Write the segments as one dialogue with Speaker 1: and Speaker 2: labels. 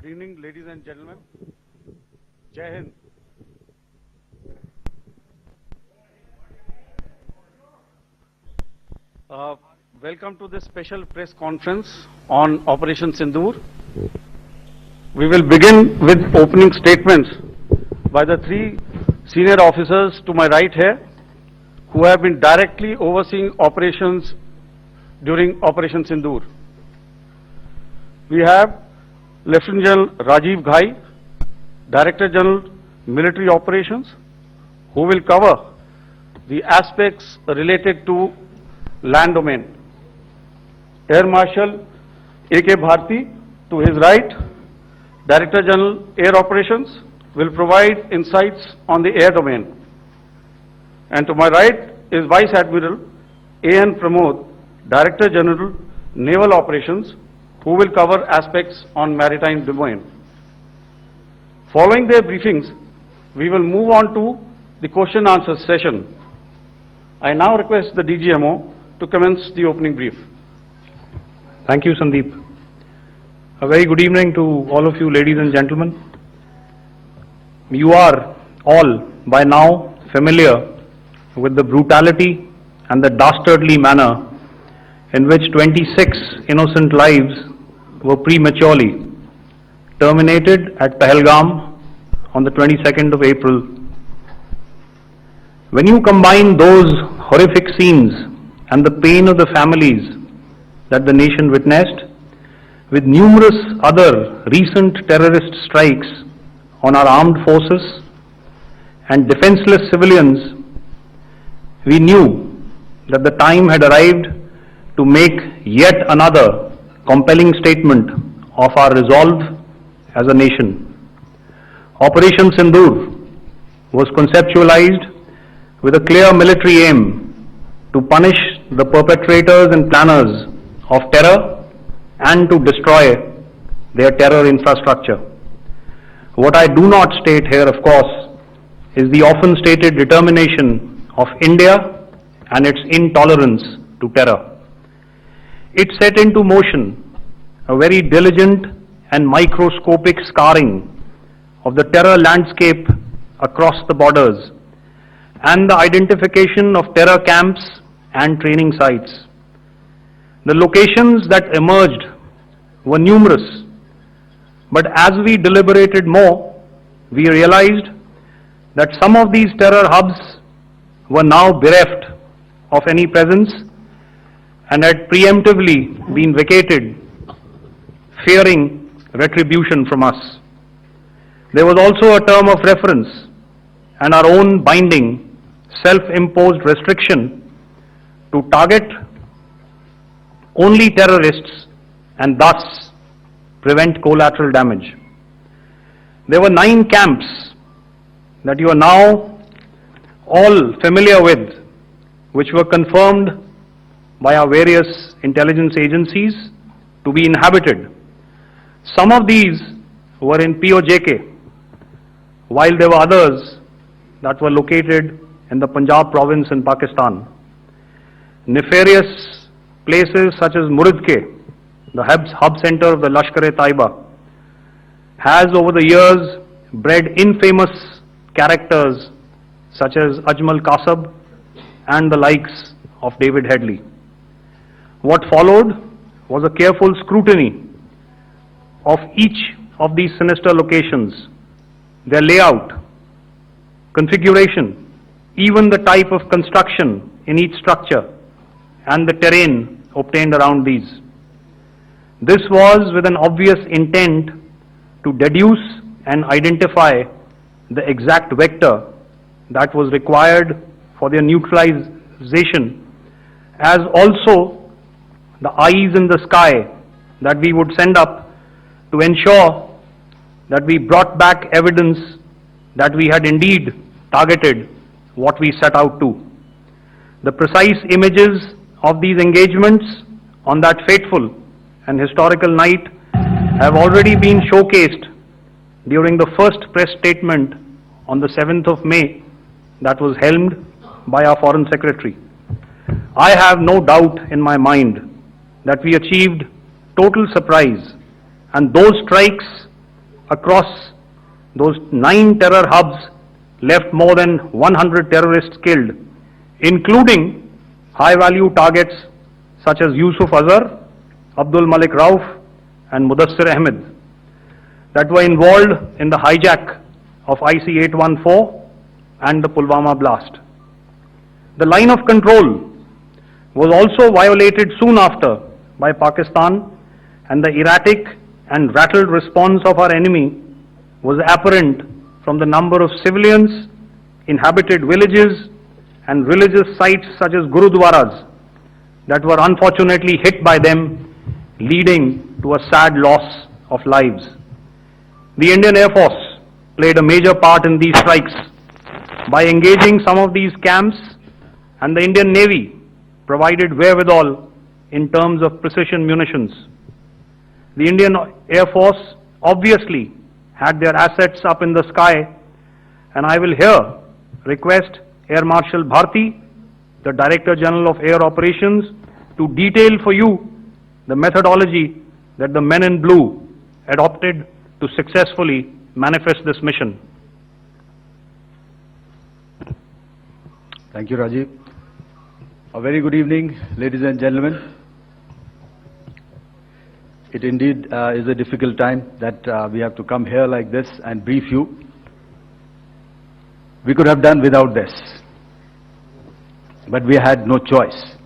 Speaker 1: Good evening, ladies and gentlemen. Jai Hind. Welcome to this special press conference on Operation Sindoor. We will begin with opening statements by the three senior officers to my right here, who have been directly overseeing operations during Operation Sindoor. We have Lieutenant General Rajiv Ghai, Director General Military Operations, who will cover the aspects related to land domain. Air Marshal A.K. Bharti, to his right, Director General Air Operations, will provide insights on the air domain. And to my right is Vice Admiral A.N. Pramod, Director General Naval Operations, who will cover aspects on maritime domain. Following their briefings, we will move on to the question answer session. I now request the Dgmo to commence the opening brief.
Speaker 2: Thank you, Sandeep. A very good evening to all of you, ladies and gentlemen. You are all by now familiar with the brutality and the dastardly manner in which 26 innocent lives were prematurely terminated at Pahalgam on the 22nd of April. When you combine those horrific scenes and the pain of the families that the nation witnessed with numerous other recent terrorist strikes on our armed forces and defenseless civilians, we knew that the time had arrived to make yet another compelling statement of our resolve as a nation. Operation Sindoor was conceptualized with a clear military aim to punish the perpetrators and planners of terror and to destroy their terror infrastructure. What I do not state here, of course, is the often stated determination of India and its intolerance to terror. It set into motion a very diligent and microscopic scarring of the terror landscape across the borders and the identification of terror camps and training sites. The locations that emerged were numerous, but as we deliberated more, we realized that some of these terror hubs were now bereft of any presence and had preemptively been vacated, fearing retribution from us. There was also a term of reference and our own binding, self-imposed restriction to target only terrorists and thus prevent collateral damage. There were 9 camps that you are now all familiar with, which were confirmed by our various intelligence agencies to be inhabited. Some of these were in POJK, while there were others that were located in the Punjab province in Pakistan. Nefarious places such as Muridke, the hub center of the Lashkar-e-Taiba, has over the years bred infamous characters such as Ajmal Kasab and the likes of David Headley. What followed was a careful scrutiny of each of these sinister locations, their layout, configuration, even the type of construction in each structure, and the terrain obtained around these. This was with an obvious intent to deduce and identify the exact vector that was required for their neutralization, as also the eyes in the sky that we would send up to ensure that we brought back evidence that we had indeed targeted what we set out to. The precise images of these engagements on that fateful and historical night have already been showcased during the first press statement on the 7th of May that was helmed by our Foreign Secretary. I have no doubt in my mind that we achieved total surprise, and those strikes across those 9 terror hubs left more than 100 terrorists killed, including high-value targets such as Yusuf Azhar, Abdul Malik Rauf and Mudassir Ahmed that were involved in the hijack of IC-814 and the Pulwama blast. The line of control was also violated soon after by Pakistan, and the erratic and rattled response of our enemy was apparent from the number of civilians, inhabited villages and religious sites such as Gurudwaras that were unfortunately hit by them, leading to a sad loss of lives. The Indian Air Force played a major part in these strikes by engaging some of these camps, and the Indian Navy provided wherewithal in terms of precision munitions. The Indian Air Force obviously had their assets up in the sky, and I will here request Air Marshal Bharti, the Director General of Air Operations, to detail for you the methodology that the men in blue adopted to successfully manifest this mission.
Speaker 3: Thank you, Rajiv. A very good evening, ladies and gentlemen. It indeed is a difficult time that we have to come here like this and brief you. We could have done without this, but we had no choice.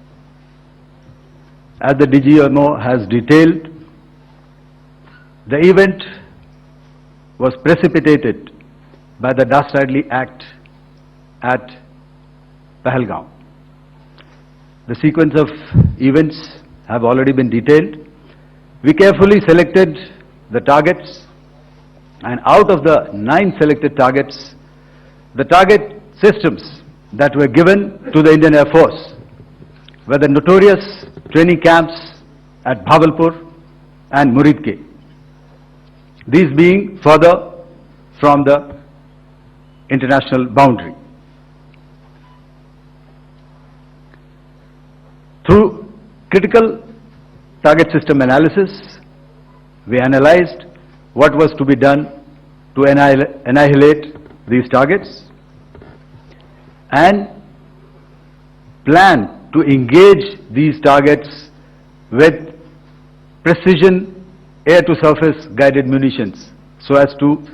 Speaker 3: As the Dgmo has detailed, the event was precipitated by the dastardly act at Pahalgam. The sequence of events have already been detailed. We carefully selected the targets, and out of the 9 selected targets, the target systems that were given to the Indian Air Force were the notorious training camps at Bhavalpur and Muridke, these being further from the international boundary. Through critical target system analysis, we analyzed what was to be done to annihilate these targets and plan to engage these targets with precision air-to-surface guided munitions so as to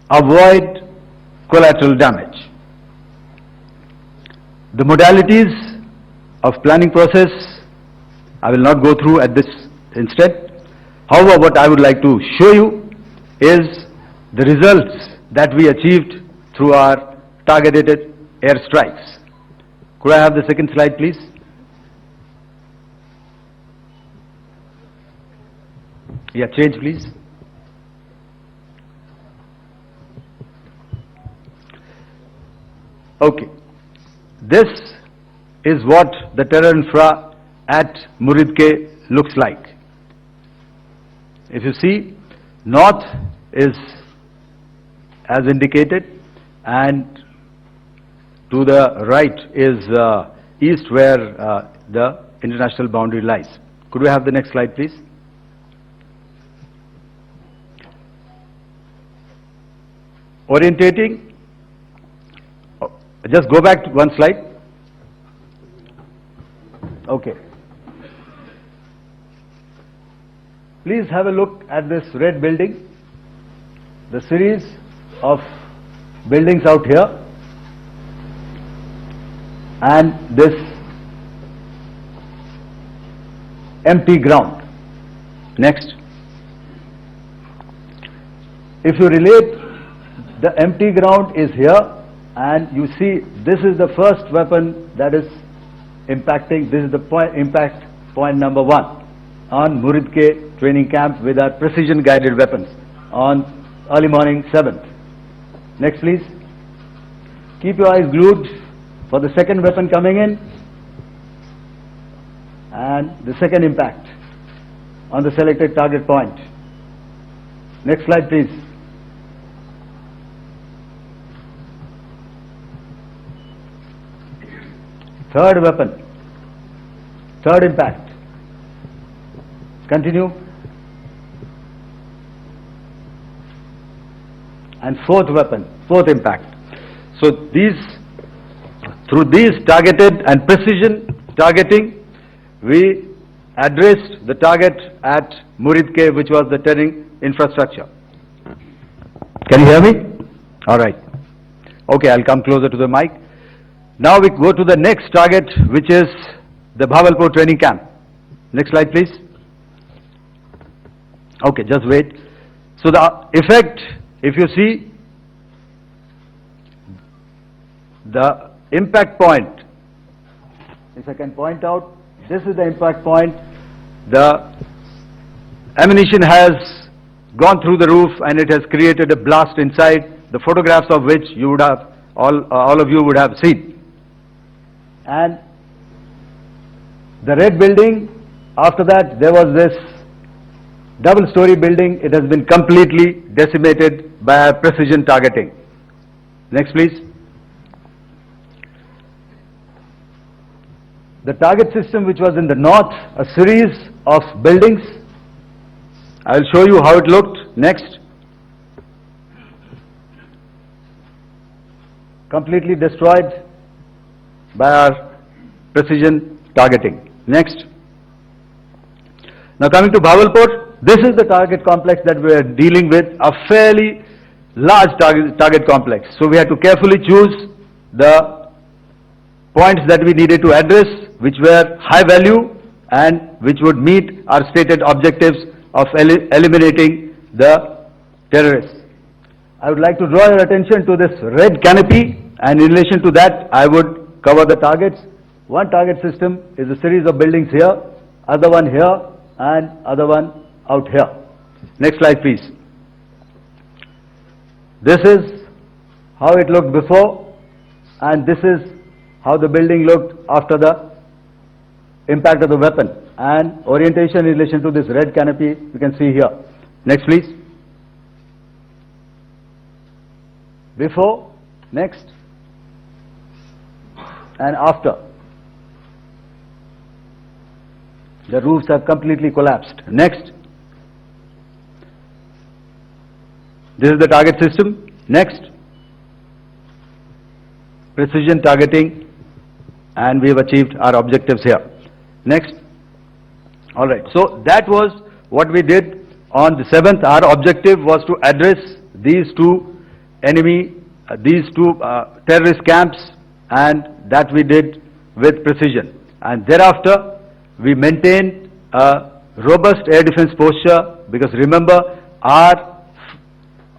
Speaker 3: avoid collateral damage. The modalities of planning process I will not go through at this instant. However, what I would like to show you is the results that we achieved through our targeted air strikes. Could I have the second slide, please? Yeah, change, please. Okay. This is what the terror infra at Muridke looks like. If you see, north is as indicated, and to the right is east, where the international boundary lies. Could we have the next slide, please? Orientating. Just go back to one slide. Okay. Please have a look at this red building, the series of buildings out here, and this empty ground. Next. If you relate, the empty ground is here, and you see this is the first weapon that is impacting. This is the impact point number 1 on Muridke training camp with our precision guided weapons on early morning 7th. Next, please. Keep your eyes glued for the second weapon coming in and the second impact on the selected target point. Next slide, please. Third weapon, third impact. Continue. and fourth weapon, fourth impact. So through these targeted and precision targeting, we addressed the target at Muridke, which was the terrain infrastructure. Can you hear me? All right. Okay, I'll come closer to the mic. Now we go to the next target, which is the Bhavalpur training camp. Next slide, please. Okay, just wait. So the effect, if you see, the impact point, if I can point out, this is the impact point. The ammunition has gone through the roof and it has created a blast inside, the photographs of which you would have, all of you would have seen. And the red building, after that there was this double-story building. It has been completely decimated by precision targeting. Next, please. The target system which was in the north, a series of buildings. I will show you how it looked. Next. Completely destroyed by our precision targeting. Next. Now coming to Bhavalpur, this is the target complex that we are dealing with, a fairly large target complex. So we had to carefully choose the points that we needed to address, which were high value and which would meet our stated objectives of eliminating the terrorists. I would like to draw your attention to this red canopy, and in relation to that I would cover the targets. One target system is a series of buildings here, other one here and other one out here. Next slide, please. This is how it looked before and this is how the building looked after the impact of the weapon, and orientation in relation to this red canopy you can see here. Next, please. Before, next, and after. The roofs have completely collapsed. Next. This is the target system. Next. Precision targeting, and we have achieved our objectives here. Next. All right. So that was what we did on the 7th. Our objective was to address these two terrorist camps, and that we did with precision. And thereafter, we maintained a robust air defense posture, because remember, our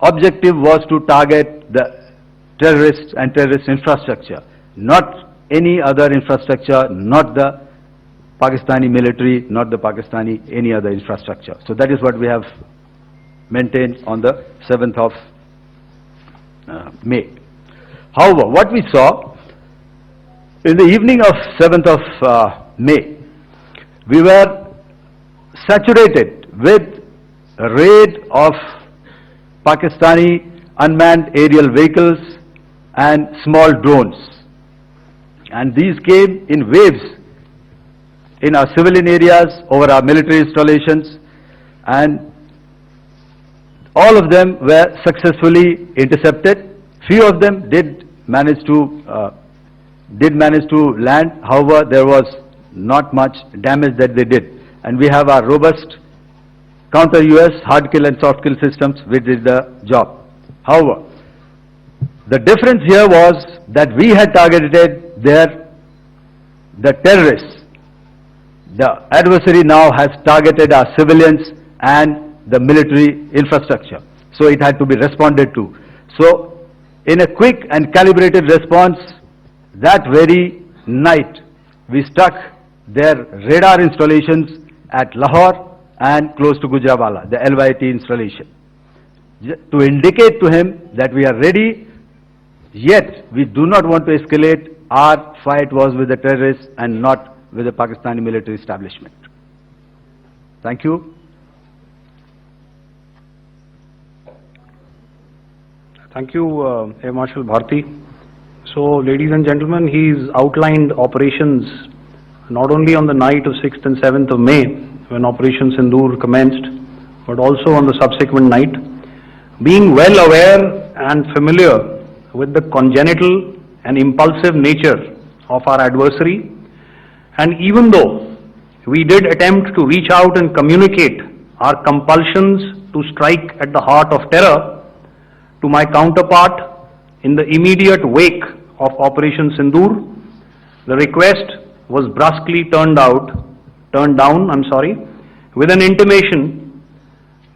Speaker 3: objective was to target the terrorists and terrorist infrastructure, not any other infrastructure, not the Pakistani military, not the Pakistani any other infrastructure. So that is what we have maintained on the 7th of May. However, what we saw in the evening of 7th of May, we were saturated with a raid of Pakistani unmanned aerial vehicles and small drones, and these came in waves in our civilian areas, over our military installations, and all of them were successfully intercepted. Few of them did manage to land. However, there was not much damage that they did, and we have our robust counter-US hard kill and soft kill systems which did the job. However, the difference here was that we had targeted the terrorists. The adversary now has targeted our civilians and the military infrastructure, so it had to be responded to. So in a quick and calibrated response, that very night we struck their radar installations at Lahore and close to Gujranwala, the LYT installation, to indicate to him that we are ready, yet we do not want to escalate. Our fight was with the terrorists and not with the Pakistani military establishment. Thank you.
Speaker 2: Thank you, Air Marshal Bharti. So, ladies and gentlemen, he's outlined operations not only on the night of 6th and 7th of May, when Operation Sindoor commenced, but also on the subsequent night. Being well aware and familiar with the congenital and impulsive nature of our adversary, and even though we did attempt to reach out and communicate our compulsions to strike at the heart of terror to my counterpart in the immediate wake of Operation Sindoor, the request was brusquely turned down, with an intimation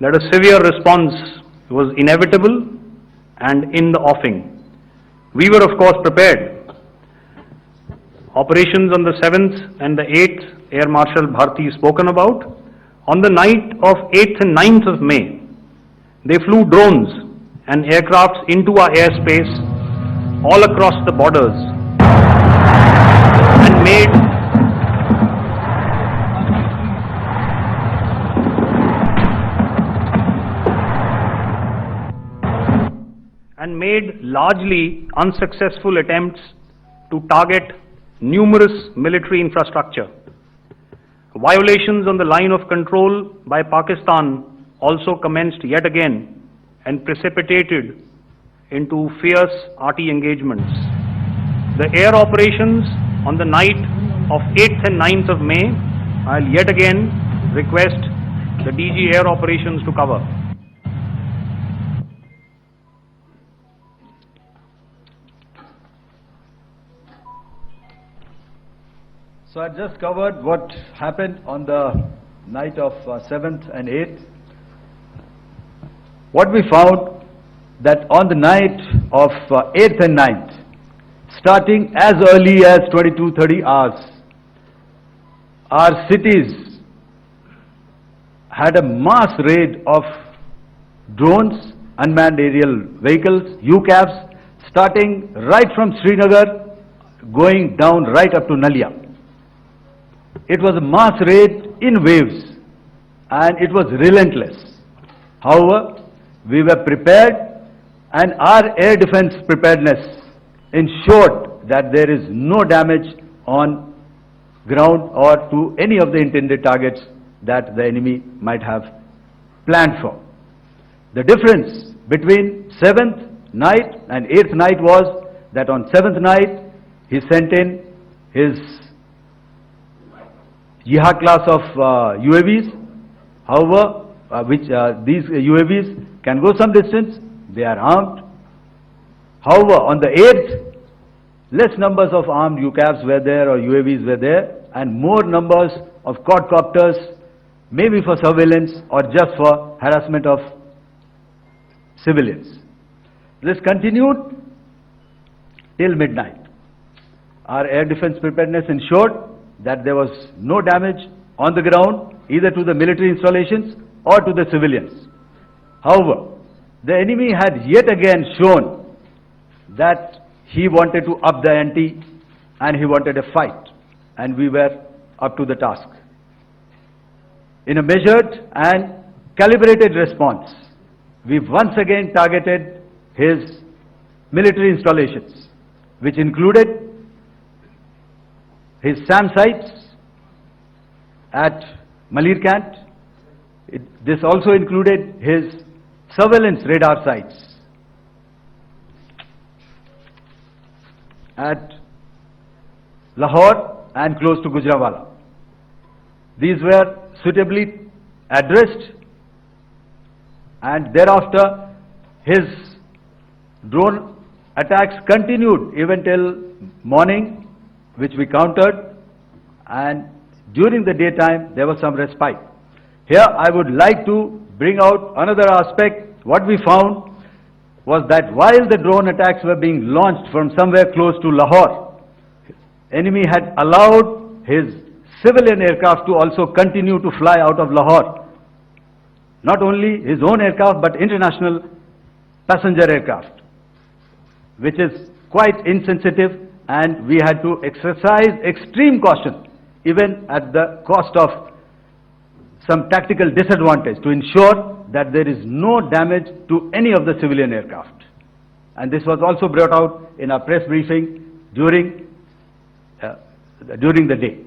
Speaker 2: that a severe response was inevitable and in the offing. We were of course prepared. Operations on the 7th and the 8th, Air Marshal Bharti spoken about. On the night of 8th and 9th of May, they flew drones and aircrafts into our airspace all across the borders and made largely unsuccessful attempts to target numerous military infrastructure. Violations on the line of control by Pakistan also commenced yet again and precipitated into fierce arty engagements. The air operations on the night of 8th and 9th of May, I'll yet again request the DG Air Operations to cover.
Speaker 3: So I just covered what happened on the night of 7th and 8th. What we found that on the night of 8th and 9th, starting as early as 22:30 hours, our cities had a mass raid of drones, unmanned aerial vehicles, UCAVs, starting right from Srinagar, going down right up to Nalia. It was a mass raid in waves and it was relentless. However, we were prepared and our air defense preparedness ensured that there is no damage on ground or to any of the intended targets that the enemy might have planned for. The difference between 7th night and 8th night was that on 7th night he sent in his Yeha class of UAVs, however, these UAVs can go some distance, they are armed. However, on the 8th, less numbers of armed UCAVs were there or UAVs were there, and more numbers of quadcopters, maybe for surveillance or just for harassment of civilians. This continued till midnight. Our air defense preparedness ensured that there was no damage on the ground, either to the military installations or to the civilians. However, the enemy had yet again shown that he wanted to up the ante and he wanted a fight, and we were up to the task. In a measured and calibrated response, we once again targeted his military installations, which included his SAM sites at Malirkant. This also included his surveillance radar sites at Lahore and close to Gujranwala. These were suitably addressed, and thereafter his drone attacks continued even till morning, which we countered, and during the daytime there was some respite. Here I would like to bring out another aspect. What we found was that while the drone attacks were being launched from somewhere close to Lahore, enemy had allowed his civilian aircraft to also continue to fly out of Lahore. Not only his own aircraft but international passenger aircraft, which is quite insensitive, and we had to exercise extreme caution even at the cost of some tactical disadvantage to ensure that there is no damage to any of the civilian aircraft. And this was also brought out in our press briefing during the day.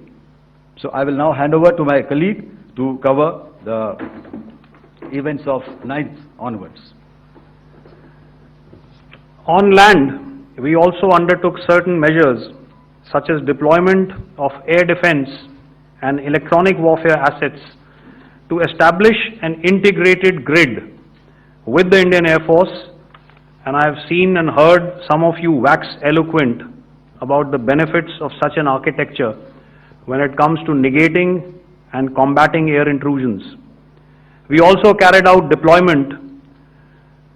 Speaker 3: So I will now hand over to my colleague to cover the events of 9th onwards.
Speaker 2: On land, we also undertook certain measures such as deployment of air defense and electronic warfare assets to establish an integrated grid with the Indian Air Force, and I have seen and heard some of you wax eloquent about the benefits of such an architecture when it comes to negating and combating air intrusions. We also carried out deployment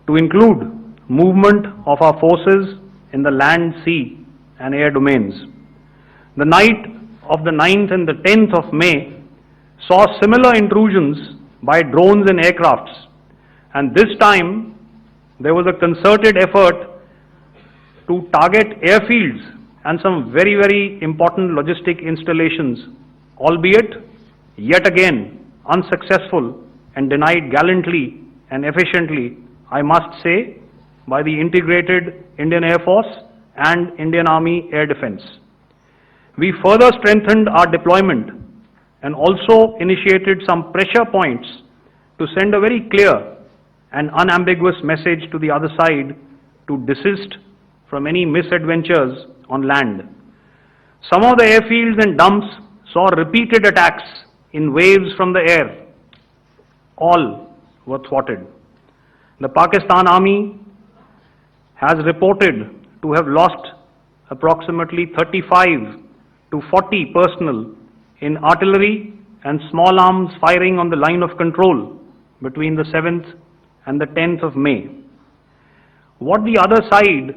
Speaker 2: to include movement of our forces in the land, sea and air domains. The night of the 9th and the 10th of May saw similar intrusions by drones and aircrafts, and this time there was a concerted effort to target airfields and some very, very important logistic installations, albeit yet again unsuccessful and denied gallantly and efficiently, I must say, by the integrated Indian Air Force and Indian Army Air Defense. We further strengthened our deployment and also initiated some pressure points to send a very clear and unambiguous message to the other side to desist from any misadventures on land. Some of the airfields and dumps saw repeated attacks in waves from the air. All were thwarted. The Pakistan Army has reported to have lost approximately 35 to 40 personnel in artillery and small arms firing on the line of control between the 7th and the 10th of May. What the other side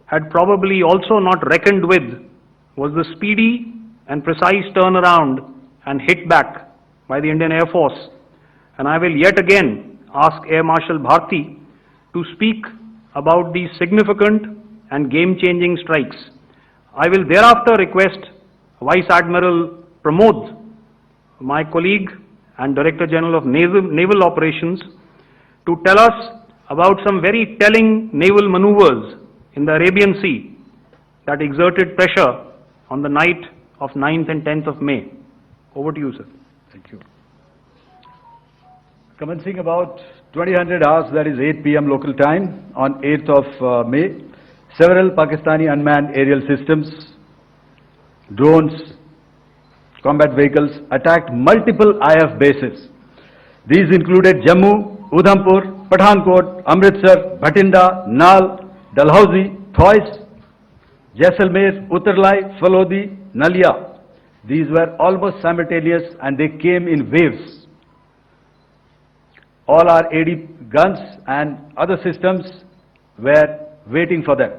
Speaker 2: had probably also not reckoned with was the speedy and precise turnaround and hit back by the Indian Air Force, and I will yet again ask Air Marshal Bharti to speak about these significant and game-changing strikes. I will thereafter request Vice Admiral Pramod, my colleague and Director General of Naval Operations, to tell us about some very telling naval maneuvers in the Arabian Sea that exerted pressure on the night of 9th and 10th of May. Over to you, sir.
Speaker 3: Thank you. Commencing about 2000 hours, that is 8 p.m. local time, on 8th of May, several Pakistani unmanned aerial systems, drones, combat vehicles attacked multiple IF bases. These included Jammu, Udhampur, Pathankot, Amritsar, Bhatinda, Nal, Dalhousie, Thois, Jaisalmer, Uttarlai, Falodi, Nalia. These were almost simultaneous and they came in waves. All our AD guns and other systems were waiting for them.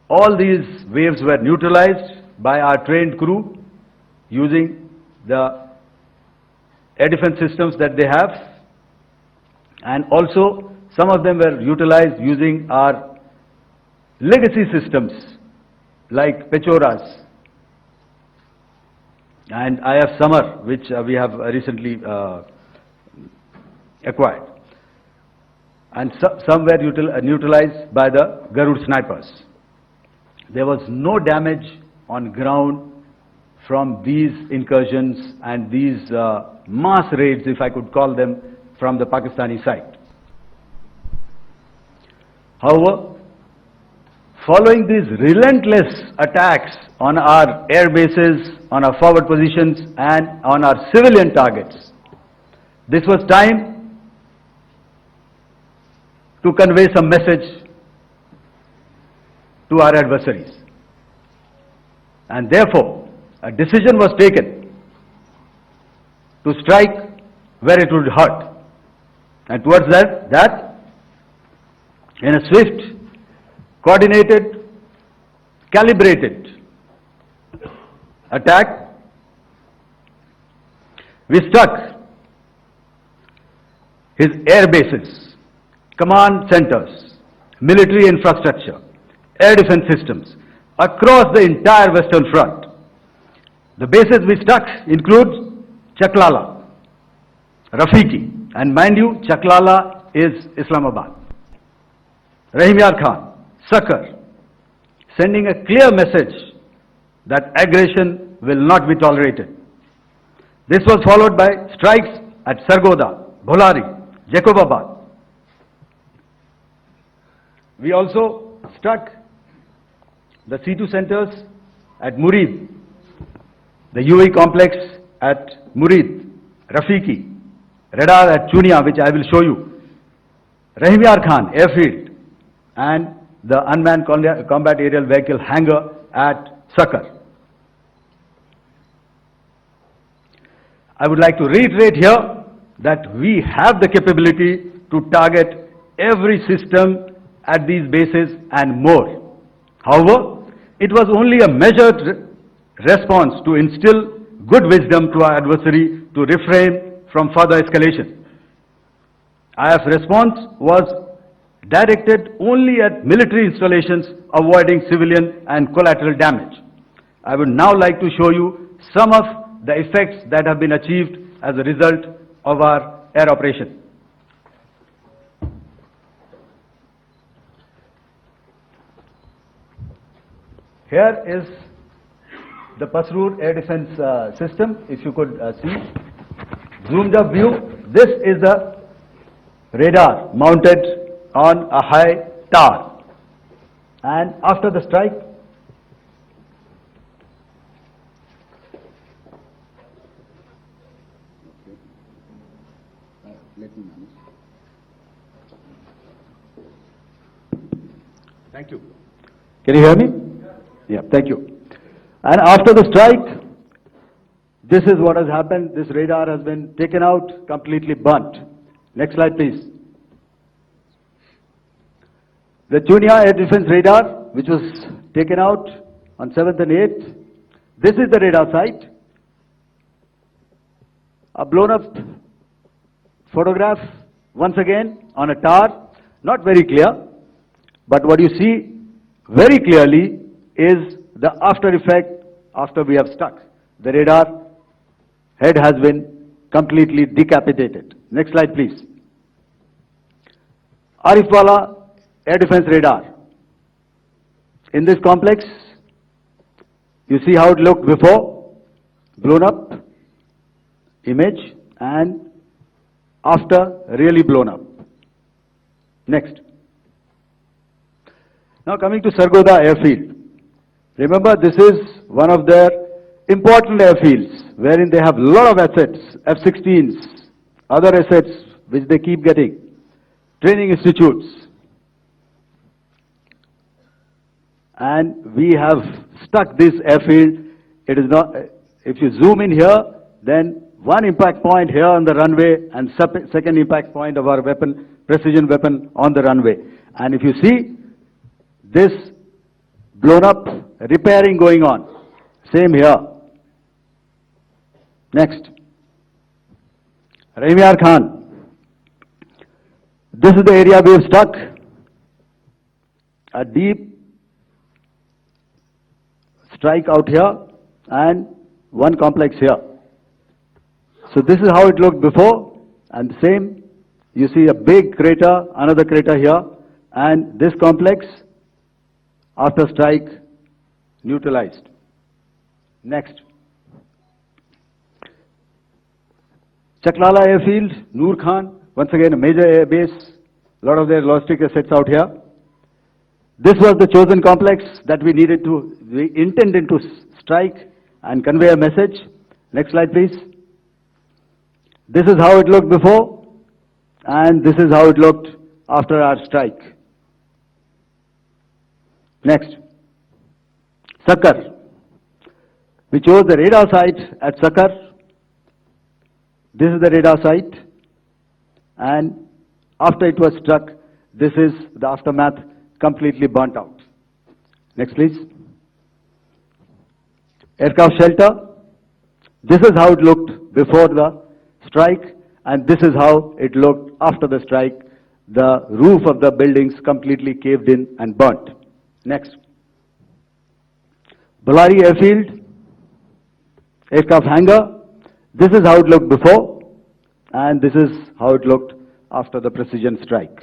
Speaker 3: All these waves were neutralized by our trained crew using the air defense systems that they have, and also some of them were utilized using our legacy systems like Pechoras and IF Summer, which we have recently acquired, and some were neutralized by the Garud snipers. There was no damage on ground from these incursions and these mass raids, if I could call them, from the Pakistani side. However, following these relentless attacks on our air bases, on our forward positions and on our civilian targets, this was time to convey some message to our adversaries. And therefore, a decision was taken to strike where it would hurt. And towards that, in a swift, coordinated, calibrated attack, we struck his air bases, command centers, military infrastructure, air defense systems across the entire Western Front. The bases we struck include Chaklala, Rafiki, and mind you, Chaklala is Islamabad. Rahim Yar Khan, Sakar, sending a clear message that aggression will not be tolerated. This was followed by strikes at Sargoda, Bholari, Jacobabad. We also struck the C2 centers at Murid, the UAE complex at Murid, Rafiki, radar at Chunia, which I will show you, Rahimyar Khan airfield, and the unmanned combat aerial vehicle hangar at Sakar. I would like to reiterate here that we have the capability to target every system at these bases and more. However, it was only a measured response to instill good wisdom to our adversary to refrain from further escalation. IF response was directed only at military installations, avoiding civilian and collateral damage. I would now like to show you some of the effects that have been achieved as a result of our air operation. Here is the Pasrur air defense system, if you could see. Zoomed up view, this is the radar mounted on a high tower. And after the strike, thank you. Can you hear me? Yeah, thank you. And after the strike, this is what has happened. This radar has been taken out, completely burnt. Next slide, please. The Chunia air defense radar, which was taken out on 7th and 8th. This is the radar site. A blown up photograph, once again, on a tower. Not very clear, but what you see very clearly is the after effect after we have struck. The radar head has been completely decapitated. Next slide, please. Arifwala air defense radar. In this complex, you see how it looked before, blown up image, and after really blown up. Next. Now coming to Sargodha airfield. Remember, this is one of their important airfields wherein they have a lot of assets, F-16s, other assets which they keep getting, training institutes. And we have stuck this airfield. It is not, if you zoom in here, then one impact point here on the runway and second impact point of our weapon, precision weapon on the runway. And if you see this blown up, repairing going on. Same here. Next. Rahimyar Khan. This is the area we have struck. A deep strike out here and one complex here. So this is how it looked before, and the same. You see a big crater, another crater here, and this complex after strike neutralized. Next. Chaklala airfield, Noor Khan, once again a major air base, a lot of their logistic assets out here. This was the chosen complex that we intended to strike and convey a message. Next slide, please. This is how it looked before, and this is how it looked after our strike. Next. Sakar. We chose the radar site at Sakar. This is the radar site, and after it was struck, this is the aftermath, completely burnt out. Next, please. Aircraft shelter. This is how it looked before the strike, and this is how it looked after the strike. The roof of the buildings completely caved in and burnt. Next. Ballari airfield, aircraft hangar. This is how it looked before, and this is how it looked after the precision strike.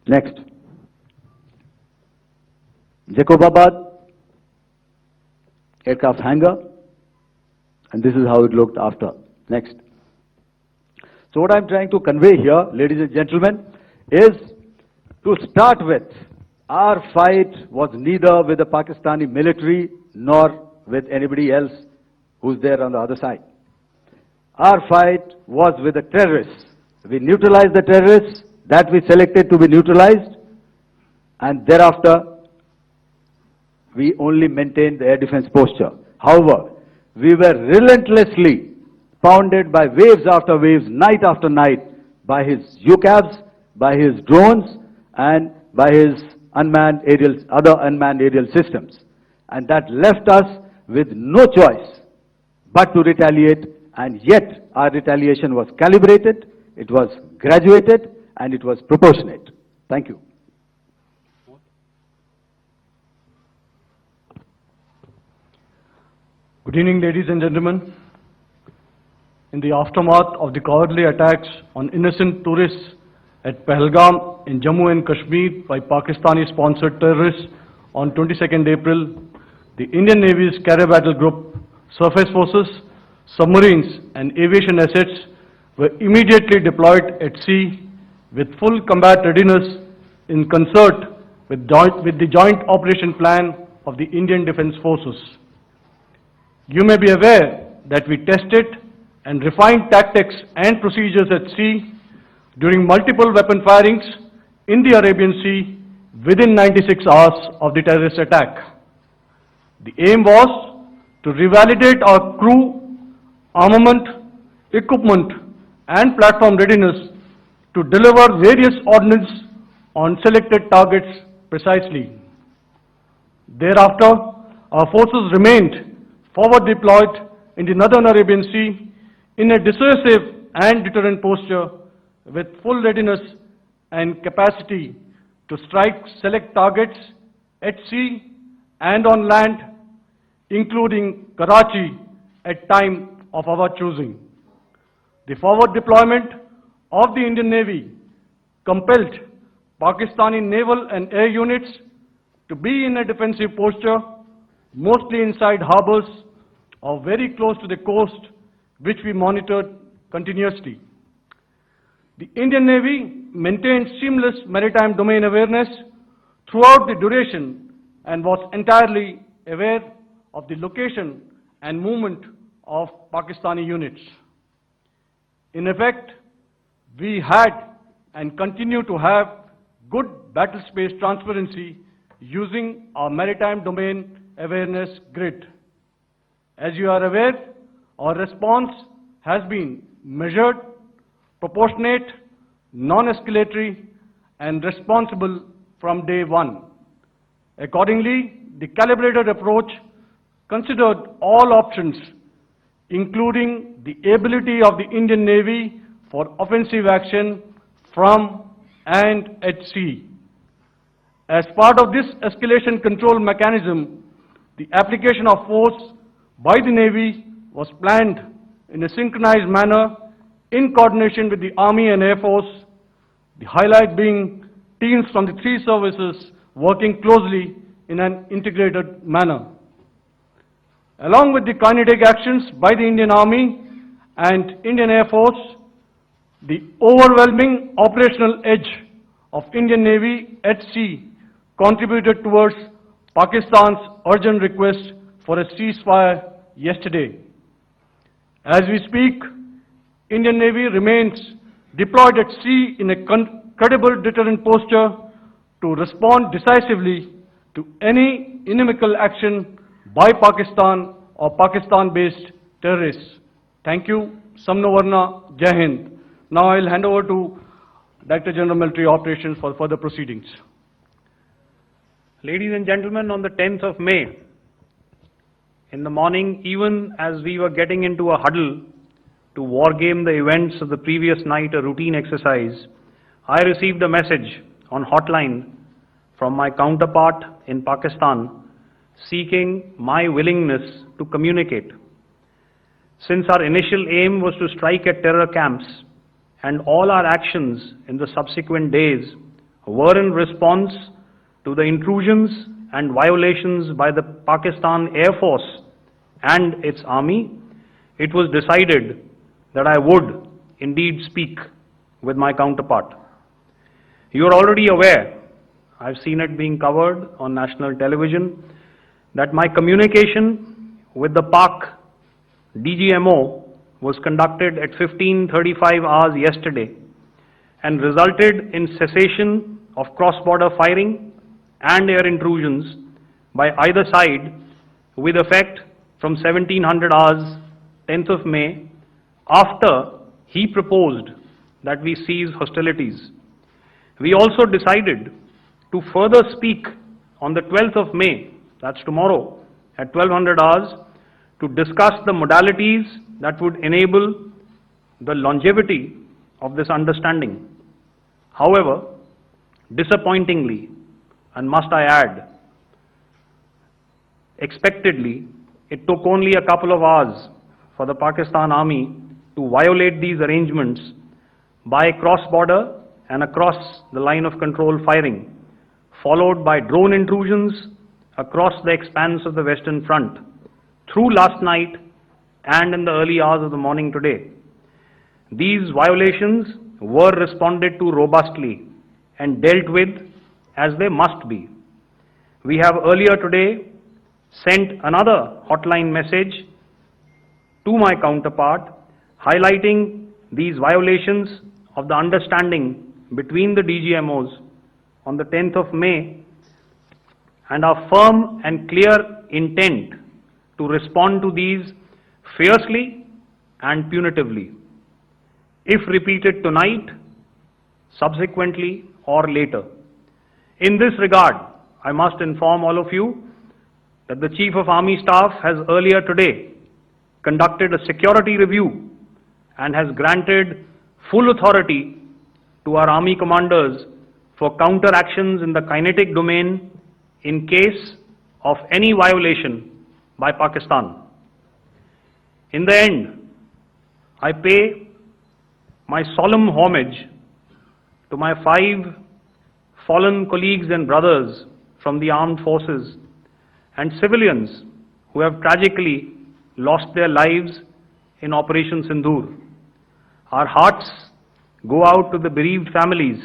Speaker 3: Next. Jacobabad, aircraft hangar, and this is how it looked after. Next. So what I'm trying to convey here, ladies and gentlemen, is to start with, Our fight was neither with the Pakistani military nor with anybody else who's there on the other side. Our fight was with the terrorists. We neutralized the terrorists that we selected to be neutralized, and thereafter we only maintained the air defense posture. However, we were relentlessly pounded by waves after waves, night after night, by his UCAVs, by his drones, and by his other unmanned aerial systems. And that left us with no choice but to retaliate, and yet our retaliation was calibrated, it was graduated, and it was proportionate. Thank you.
Speaker 4: Good evening, ladies and gentlemen. In the aftermath of the cowardly attacks on innocent tourists at Pahalgam in Jammu and Kashmir by Pakistani-sponsored terrorists on 22nd April, the Indian Navy's Carrier Battle Group, surface forces, submarines and aviation assets were immediately deployed at sea with full combat readiness in concert with the joint operation plan of the Indian Defence Forces. You may be aware that we tested and refined tactics and procedures at sea during multiple weapon firings in the Arabian Sea within 96 hours of the terrorist attack. The aim was to revalidate our crew, armament, equipment and platform readiness to deliver various ordnance on selected targets precisely. Thereafter, our forces remained forward deployed in the Northern Arabian Sea in a dissuasive and deterrent posture with full readiness and capacity to strike select targets at sea and on land, including Karachi at time of our choosing. The forward deployment of the Indian Navy compelled Pakistani naval and air units to be in a defensive posture, mostly inside harbors or very close to the coast, which we monitored continuously. The Indian Navy maintained seamless maritime domain awareness throughout the duration and was entirely aware of the location and movement of Pakistani units. In effect, we had and continue to have good battle space transparency using our maritime domain awareness grid. As you are aware, our response has been measured, proportionate, non-escalatory, and responsible from day one. Accordingly, the calibrated approach considered all options, including the ability of the Indian Navy for offensive action from and at sea. As part of this escalation control mechanism, the application of force by the Navy was planned in a synchronized manner in coordination with the Army and Air Force, the highlight being teams from the three services working closely in an integrated manner. Along with the kinetic actions by the Indian Army and Indian Air Force, the overwhelming operational edge of Indian Navy at sea contributed towards Pakistan's urgent request for a ceasefire yesterday. As we speak, Indian Navy remains deployed at sea in a credible deterrent posture to respond decisively to any inimical action by Pakistan or Pakistan-based terrorists. Thank you. Samno Varna, Jai Hind. Now I'll hand over to Director General Military Operations for further proceedings.
Speaker 2: Ladies and gentlemen, on the 10th of May, in the morning, even as we were getting into a huddle to wargame the events of the previous night, a routine exercise, I received a message on hotline from my counterpart in Pakistan seeking my willingness to communicate. Since our initial aim was to strike at terror camps, and all our actions in the subsequent days were in response to the intrusions and violations by the Pakistan Air Force and its army, it was decided that I would indeed speak with my counterpart. You are already aware I've seen it being covered on national television, that my communication with the Pak Dgmo was conducted at 15:35 hours yesterday and resulted in cessation of cross-border firing and air intrusions by either side with effect from 1700 hours 10th of May, after he proposed that we cease hostilities. We also decided to further speak on the 12th of May, that's tomorrow, at 1200 hours, to discuss the modalities that would enable the longevity of this understanding. However, disappointingly, and must I add, expectedly, it took only a couple of hours for the Pakistan Army to violate these arrangements by cross-border and across the line of control firing, followed by drone intrusions across the expanse of the Western Front through last night and in the early hours of the morning today. These violations were responded to robustly and dealt with as they must be. We have earlier today sent another hotline message to my counterpart highlighting these violations of the understanding between the DGMOs on the 10th of May and our firm and clear intent to respond to these fiercely and punitively, if repeated tonight, subsequently or later. In this regard, I must inform all of you that the Chief of Army Staff has earlier today conducted a security review and has granted full authority to our Army commanders for counter-actions in the kinetic domain in case of any violation by Pakistan. In the end, I pay my solemn homage to my 5 fallen colleagues and brothers from the armed forces and civilians who have tragically lost their lives in Operation Sindoor. Our hearts go out to the bereaved families,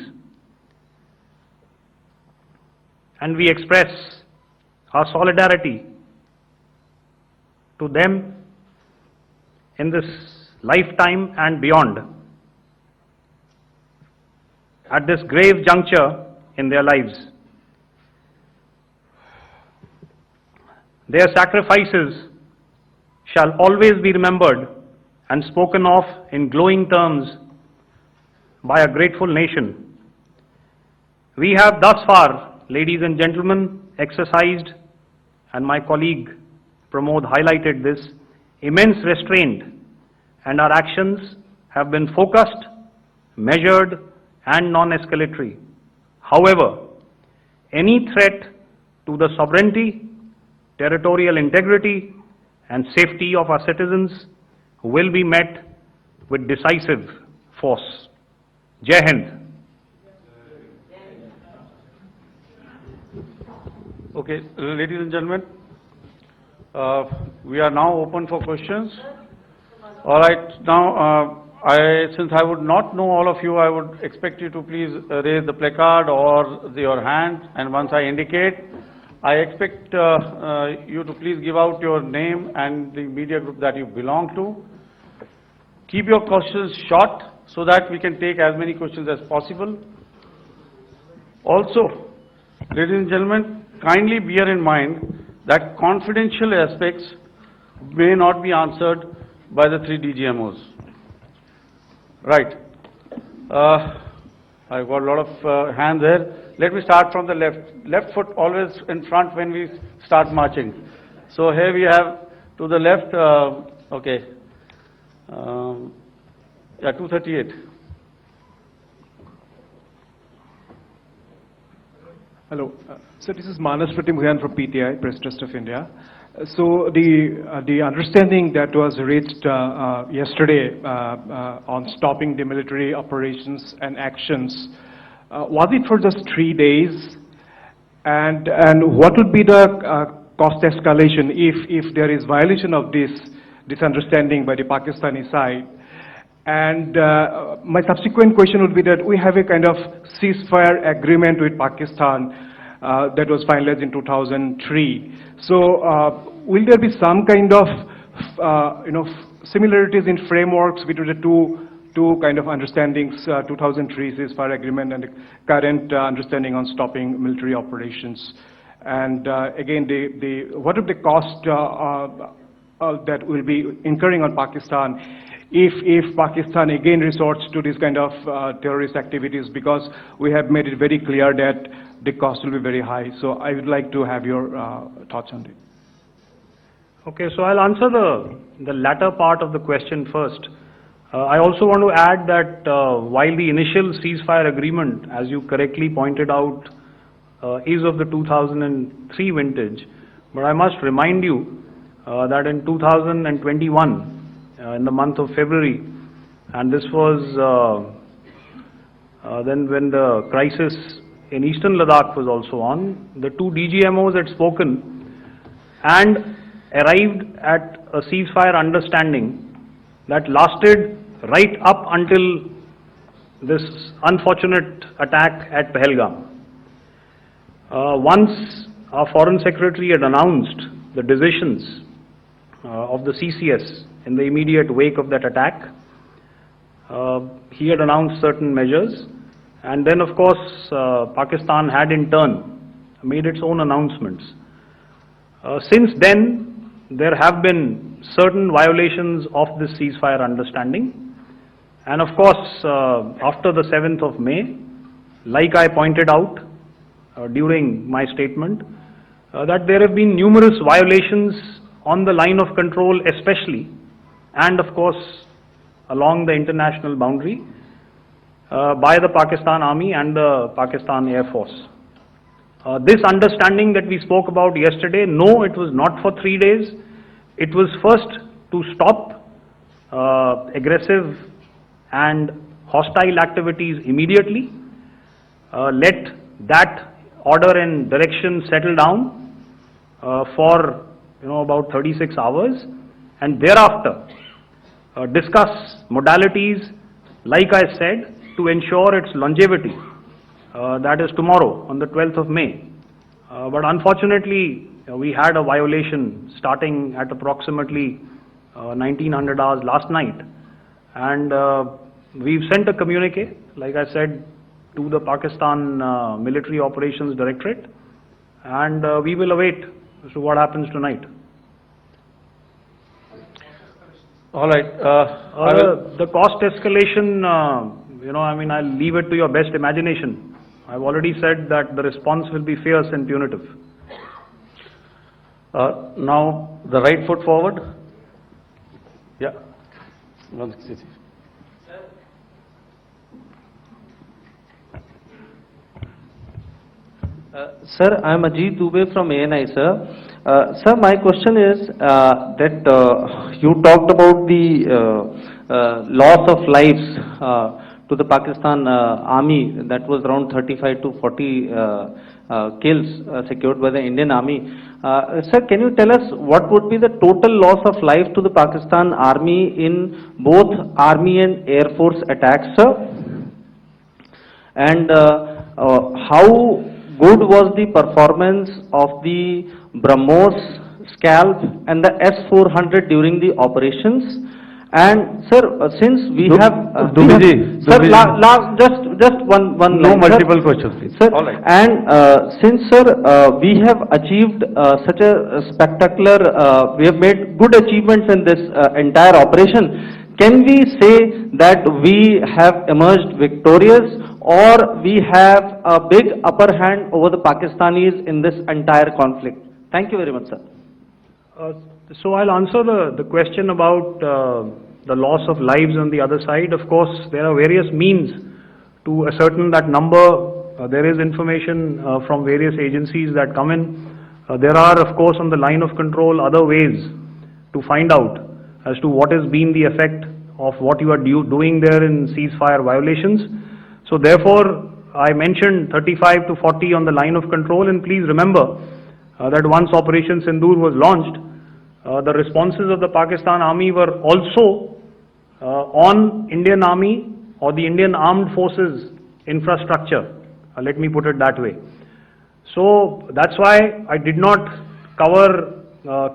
Speaker 2: and we express our solidarity to them in this lifetime and beyond, at this grave juncture in their lives. Their sacrifices shall always be remembered and spoken of in glowing terms by a grateful nation. We have thus far, ladies and gentlemen, exercised, and my colleague Pramod highlighted this, immense restraint, and our actions have been focused, measured, and non-escalatory. However, any threat to the sovereignty, territorial integrity, and safety of our citizens will be met with decisive force. Jai Hind.
Speaker 1: Okay, ladies and gentlemen, we are now open for questions. All right, now since I would not know all of you, I would expect you to please raise the placard or your hand, and once I indicate, I expect you to please give out your name and the media group that you belong to. Keep your questions short so that we can take as many questions as possible. Also, ladies and gentlemen, kindly bear in mind that confidential aspects may not be answered by the 3 DGMOs. Right. I've got a lot of hands there. Let me start from the left. Left foot always in front when we start marching. So here we have to the left, okay. Yeah, 238.
Speaker 5: Hello. So this is Manas Pratimugyan from PTI, Press Trust of India. So the understanding that was reached yesterday on stopping the military operations and actions, was it for just 3 days? And what would be the cost escalation if there is violation of this understanding by the Pakistani side? And my subsequent question would be that we have a kind of ceasefire agreement with Pakistan that was finalized in 2003. So will there be some kind of similarities in frameworks between the two kind of understandings, 2003 ceasefire agreement and the current understanding on stopping military operations? And again, what are the cost that will be incurring on Pakistan if Pakistan again resorts to this kind of terrorist activities, because we have made it very clear that the cost will be very high. So I would like to have your thoughts on it.
Speaker 2: Okay, so I'll answer the latter part of the question first. I also want to add that while the initial ceasefire agreement, as you correctly pointed out, is of the 2003 vintage, but I must remind you that in 2021, in the month of February, and this was then when the crisis in eastern Ladakh was also on, the two DGMOs had spoken and arrived at a ceasefire understanding that lasted right up until this unfortunate attack at Pahalgam. Once our Foreign Secretary had announced the decisions of the CCS in the immediate wake of that attack, he had announced certain measures, and then of course Pakistan had in turn made its own announcements. Since then, there have been certain violations of this ceasefire understanding, and of course after the 7th of May, like I pointed out during my statement, that there have been numerous violations on the line of control especially, and of course along the international boundary by the Pakistan Army and the Pakistan Air Force. This understanding that we spoke about yesterday, no, it was not for 3 days. It was first to stop aggressive and hostile activities immediately, let that order and direction settle down for about 36 hours, and thereafter discuss modalities, like I said, to ensure its longevity. That is tomorrow on the 12th of May. But unfortunately, we had a violation starting at approximately 1900 hours last night, and we've sent a communique, like I said, to the Pakistan Military Operations Directorate, and we will await as to what happens tonight.
Speaker 1: All right.
Speaker 2: The cost escalation, I'll leave it to your best imagination. I've already said that the response will be fierce and punitive.
Speaker 1: Now, the right foot forward. Yeah.
Speaker 6: Sir, I am Ajit Dubey from ANI, sir. Sir, my question is that you talked about the loss of lives to the Pakistan Army, that was around 35 to 40 kills secured by the Indian Army. Sir, can you tell us what would be the total loss of life to the Pakistan Army in both Army and Air Force attacks, sir? And how good was the performance of the BrahMos, Scalp and the S-400 during the operations? And sir, since we have sir, just one
Speaker 1: No
Speaker 6: line,
Speaker 1: multiple
Speaker 6: sir.
Speaker 1: questions, please.
Speaker 6: Sir,
Speaker 1: All right.
Speaker 6: and since sir, we have achieved such a spectacular, we have made good achievements in this entire operation, can we say that we have emerged victorious, or we have a big upper hand over the Pakistanis in this entire conflict? Thank you very much, sir.
Speaker 2: So I'll answer the question about the loss of lives on the other side. Of course, there are various means to ascertain that number. There is information from various agencies that come in. There are, of course, on the line of control, other ways to find out as to what has been the effect of what you are doing there in ceasefire violations. So therefore, I mentioned 35 to 40 on the line of control, and please remember that once Operation Sindoor was launched, the responses of the Pakistan Army were also on Indian Army or the Indian Armed Forces infrastructure. Let me put it that way. So that's why I did not cover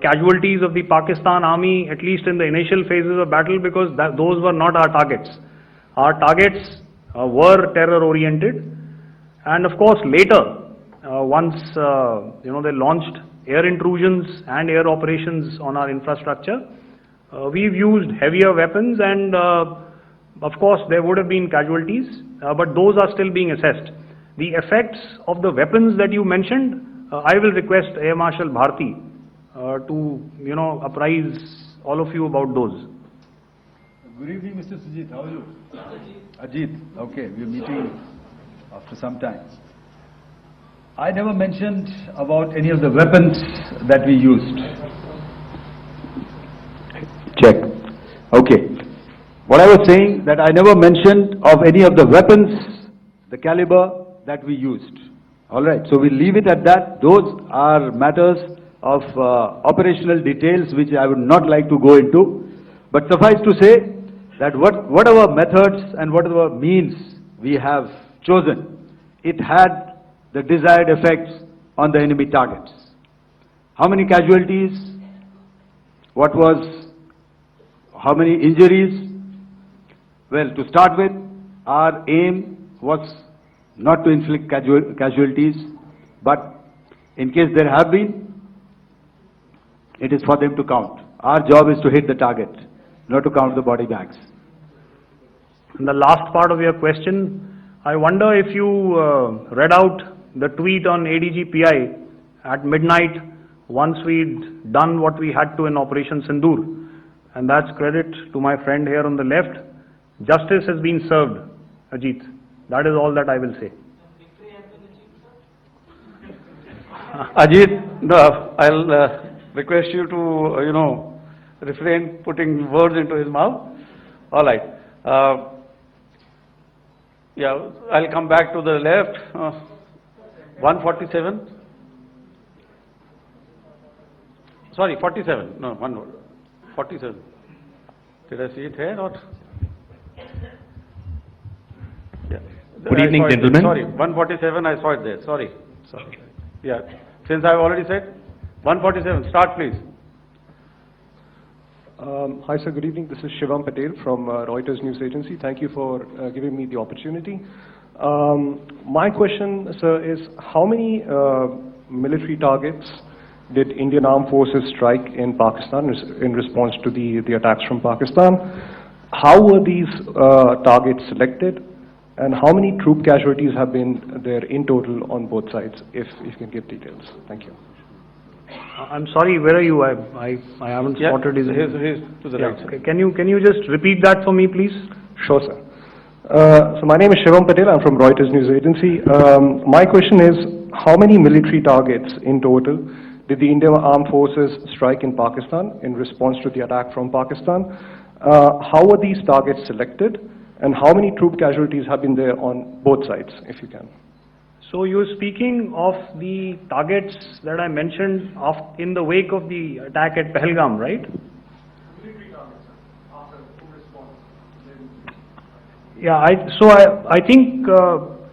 Speaker 2: casualties of the Pakistan Army, at least in the initial phases of battle, because those were not our targets. Our targets were terror-oriented, and of course later, once they launched air intrusions and air operations on our infrastructure, we've used heavier weapons, and of course there would have been casualties, but those are still being assessed. The effects of the weapons that you mentioned, I will request Air Marshal Bharti to apprise all of you about those.
Speaker 3: Good evening, Mr. Sujit. How are you? Ajit. Okay, we're meeting after some time. I never mentioned about any of the weapons that we used. Check. Okay. What I was saying, that I never mentioned of any of the weapons, the caliber that we used. All right. So we'll leave it at that. Those are matters of operational details which I would not like to go into. But suffice to say that whatever methods and whatever means we have chosen, it had the desired effects on the enemy targets. How many casualties? How many injuries? Well, to start with, our aim was not to inflict casualties, but in case there have been, it is for them to count. Our job is to hit the target, not to count the body bags.
Speaker 2: And the last part of your question, I wonder if you read out the tweet on ADG-PI at midnight once we'd done what we had to in Operation Sindoor. And that's credit to my friend here on the left. Justice has been served, Ajit. That is all that I will say.
Speaker 1: Ajit, I'll request you to, refrain putting words into his mouth. All right. Yeah, I'll come back to the left. 147. Sorry, 47. No, 47. Did I see it here or? Yeah.
Speaker 7: Good evening, gentlemen.
Speaker 1: Sorry, 147, I saw it there. Sorry. Yeah, since I've already said, 147, start please.
Speaker 5: Hi sir, good evening. This is Shivam Patel from Reuters News Agency. Thank you for giving me the opportunity. My question, sir, is how many military targets did Indian Armed Forces strike in Pakistan in response to the attacks from Pakistan? How were these targets selected? And how many troop casualties have been there in total on both sides, if you can give details? Thank you.
Speaker 2: I'm sorry, where are you? I haven't spotted his...
Speaker 1: Here's to the right.
Speaker 2: Okay. Can you just repeat that for me, please?
Speaker 5: Sure, sir. So my name is Shivam Patel. I'm from Reuters News Agency. My question is, how many military targets in total did the Indian Armed Forces strike in Pakistan in response to the attack from Pakistan? How were these targets selected? And how many troop casualties have been there on both sides, if you can?
Speaker 2: So you're speaking of the targets that I mentioned in the wake of the attack at Pahalgam, right? Yeah, I think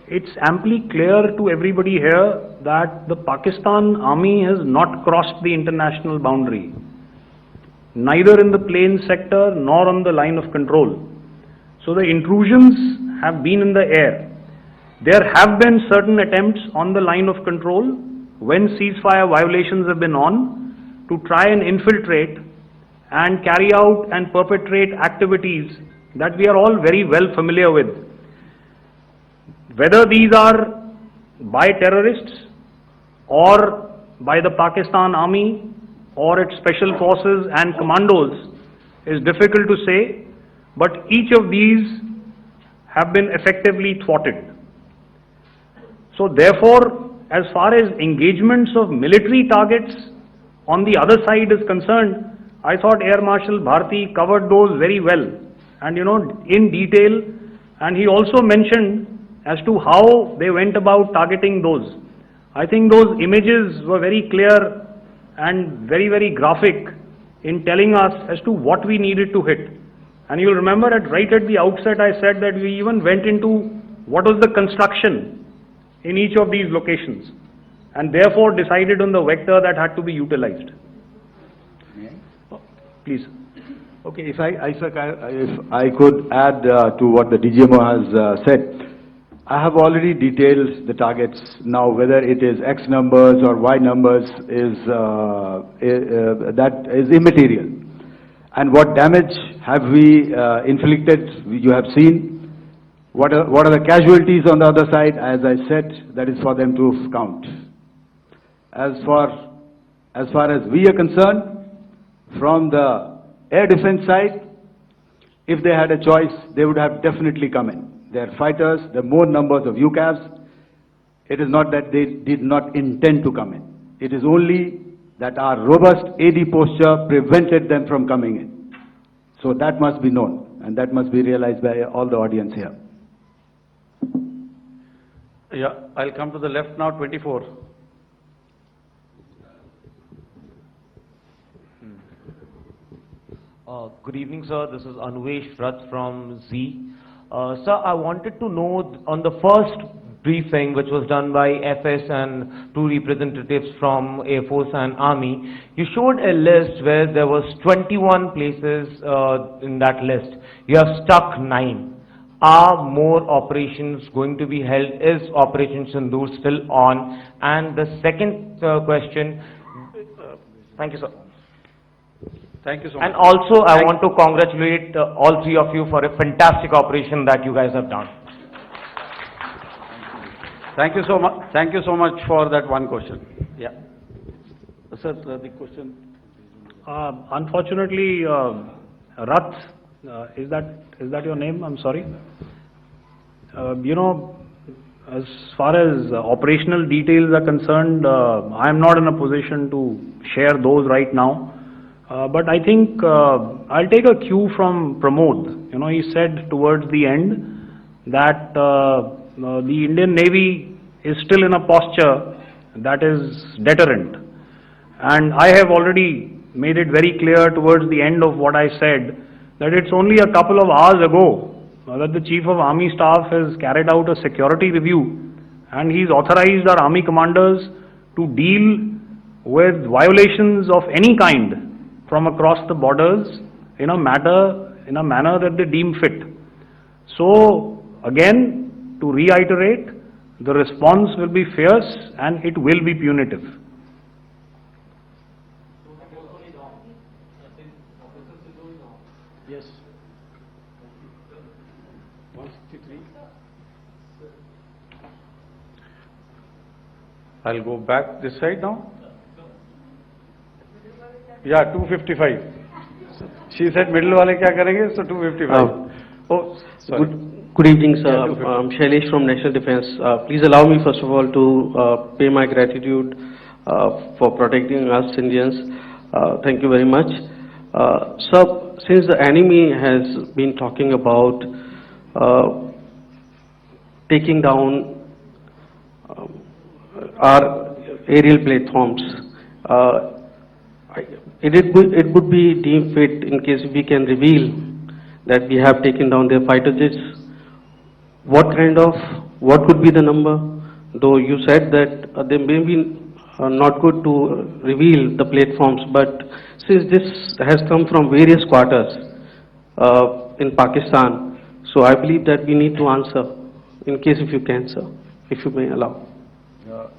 Speaker 2: it's amply clear to everybody here that the Pakistan Army has not crossed the international boundary, neither in the plain sector nor on the line of control. So the intrusions have been in the air. There have been certain attempts on the line of control when ceasefire violations have been on to try and infiltrate and carry out and perpetrate activities that we are all very well familiar with. Whether these are by terrorists or by the Pakistan Army or its special forces and commandos is difficult to say, but each of these have been effectively thwarted. So therefore, as far as engagements of military targets on the other side is concerned, I thought Air Marshal Bharti covered those very well and in detail, and he also mentioned as to how they went about targeting those. I think those images were very clear and very, very graphic in telling us as to what we needed to hit. And you'll remember right at the outset I said that we even went into what was the construction in each of these locations and therefore decided on the vector that had to be utilized. Please.
Speaker 3: Okay, if I could add to what the DGMO has said, I have already detailed the targets. Now, whether it is X numbers or Y numbers is that is immaterial. And what damage have we inflicted? You have seen. What are the casualties on the other side? As I said, that is for them to count. As far as we are concerned, from the air defense side, if they had a choice, they would have definitely come in. They are fighters, there are more numbers of UCAVs. It is not that they did not intend to come in. It is only that our robust AD posture prevented them from coming in. So that must be known, and that must be realized by all the audience here.
Speaker 1: Yeah, I'll come to the left now, 24.
Speaker 7: Good evening, sir. This is Anuvesh Rath from Z. Sir, I wanted to know on the first briefing which was done by FS and two representatives from Air Force and Army, you showed a list where there was 21 places in that list. You have stuck 9. Are more operations going to be held? Is Operation Sindoor still on? And the second question, thank you, sir.
Speaker 1: Thank you so much.
Speaker 7: And also, I want to congratulate all three of you for a fantastic operation that you guys have done.
Speaker 1: Thank you so much. Thank you so much for that one question. Yeah. Sir, the question.
Speaker 2: Unfortunately, Rath, is that your name? I'm sorry. You know, as far as operational details are concerned, I am not in a position to share those right now. But I think I'll take a cue from Pramod. You know, he said towards the end that the Indian Navy is still in a posture that is deterrent. And I have already made it very clear towards the end of what I said that it's only a couple of hours ago that the Chief of Army Staff has carried out a security review and he's authorized our Army commanders to deal with violations of any kind from across the borders in a manner that they deem fit. So again, to reiterate, the response will be fierce and it will be punitive.
Speaker 1: Yes. 163. I'll go back this side now. Yeah, 255. She said middle wale kya karenge, so 255. Oh, sorry.
Speaker 8: Good evening, sir. I'm Shailesh from National Defense. Please allow me, first of all, to pay my gratitude for protecting us Indians. Thank you very much. Sir, since the enemy has been talking about taking down our aerial platforms, it would be deemed fit in case we can reveal that we have taken down their fighter jets. What could be the number? Though you said that they may be not good to reveal the platforms, but since this has come from various quarters in Pakistan, so I believe that we need to answer, in case if you can, sir, if you may allow.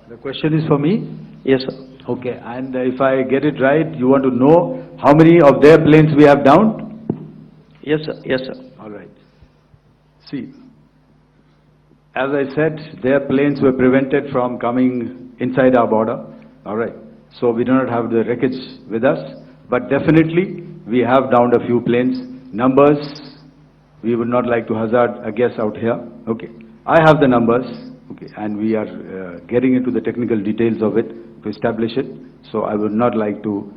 Speaker 3: The question is for me?
Speaker 8: Yes, sir.
Speaker 3: Okay, and if I get it right, you want to know how many of their planes we have downed?
Speaker 8: Yes, sir. Yes, sir.
Speaker 3: All right. See, as I said, their planes were prevented from coming inside our border. All right. So we do not have the wreckage with us, but definitely we have downed a few planes. Numbers, we would not like to hazard a guess out here. Okay. I have the numbers. Okay, and we are getting into the technical details of it to establish it. So I would not like to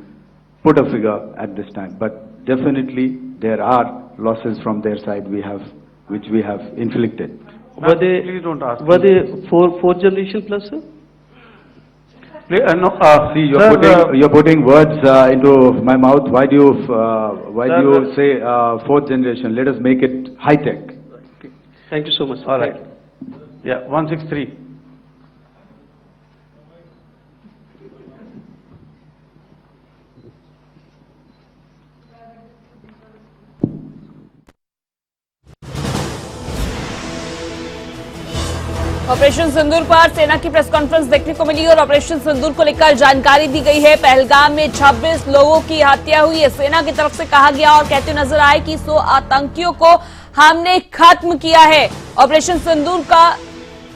Speaker 3: put a figure at this time, but definitely there are losses from their side which we have inflicted.
Speaker 8: Were they,
Speaker 1: please don't ask.
Speaker 8: Were they fourth generation plus, sir?
Speaker 1: No,
Speaker 3: See,
Speaker 2: Sir,
Speaker 3: you're putting words into my mouth. Why do you say fourth generation? Let us make it high tech.
Speaker 8: Thank you so much.
Speaker 1: all right. Yeah, 163.
Speaker 9: Operation Sindoor पर सेना की press conference देखने को मिली और operation सिंदूर को लेकर जानकारी दी गई है। पहलगाम में 26 लोगों की हत्या हुई है। सेना की तरफ से कहा गया और कहते नजर आए कि 100 आतंकियों को हमने खत्म किया है। ऑपरेशन सिंदूर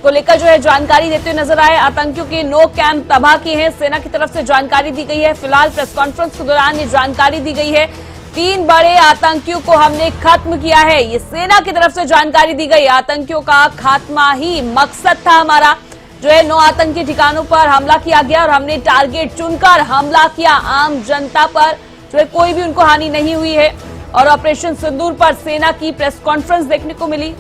Speaker 9: को लेकर जो है जानकारी देते हुए नजर आए। आतंकियों के 9 कैंप तबाह किए हैं। सेना की तरफ से जानकारी दी गई है। फिलहाल प्रेस कॉन्फ्रेंस के दौरान ये जानकारी दी गई है। 3 बड़े आतंकियों को हमने खत्म किया है। ये सेना की तरफ से जानकारी दी गई। आतंकियों का खात्मा ही मकसद था हमारा। जो है 9 आतंकी ठिकानों पर हमला किया गया और हमने टारगेट चुनकर हमला किया। आम जनता पर जो है कोई भी उनको हानि नहीं हुई है। और ऑपरेशन सिंदूर पर सेना की प्रेस कॉन्फ्रेंस देखने को मिली।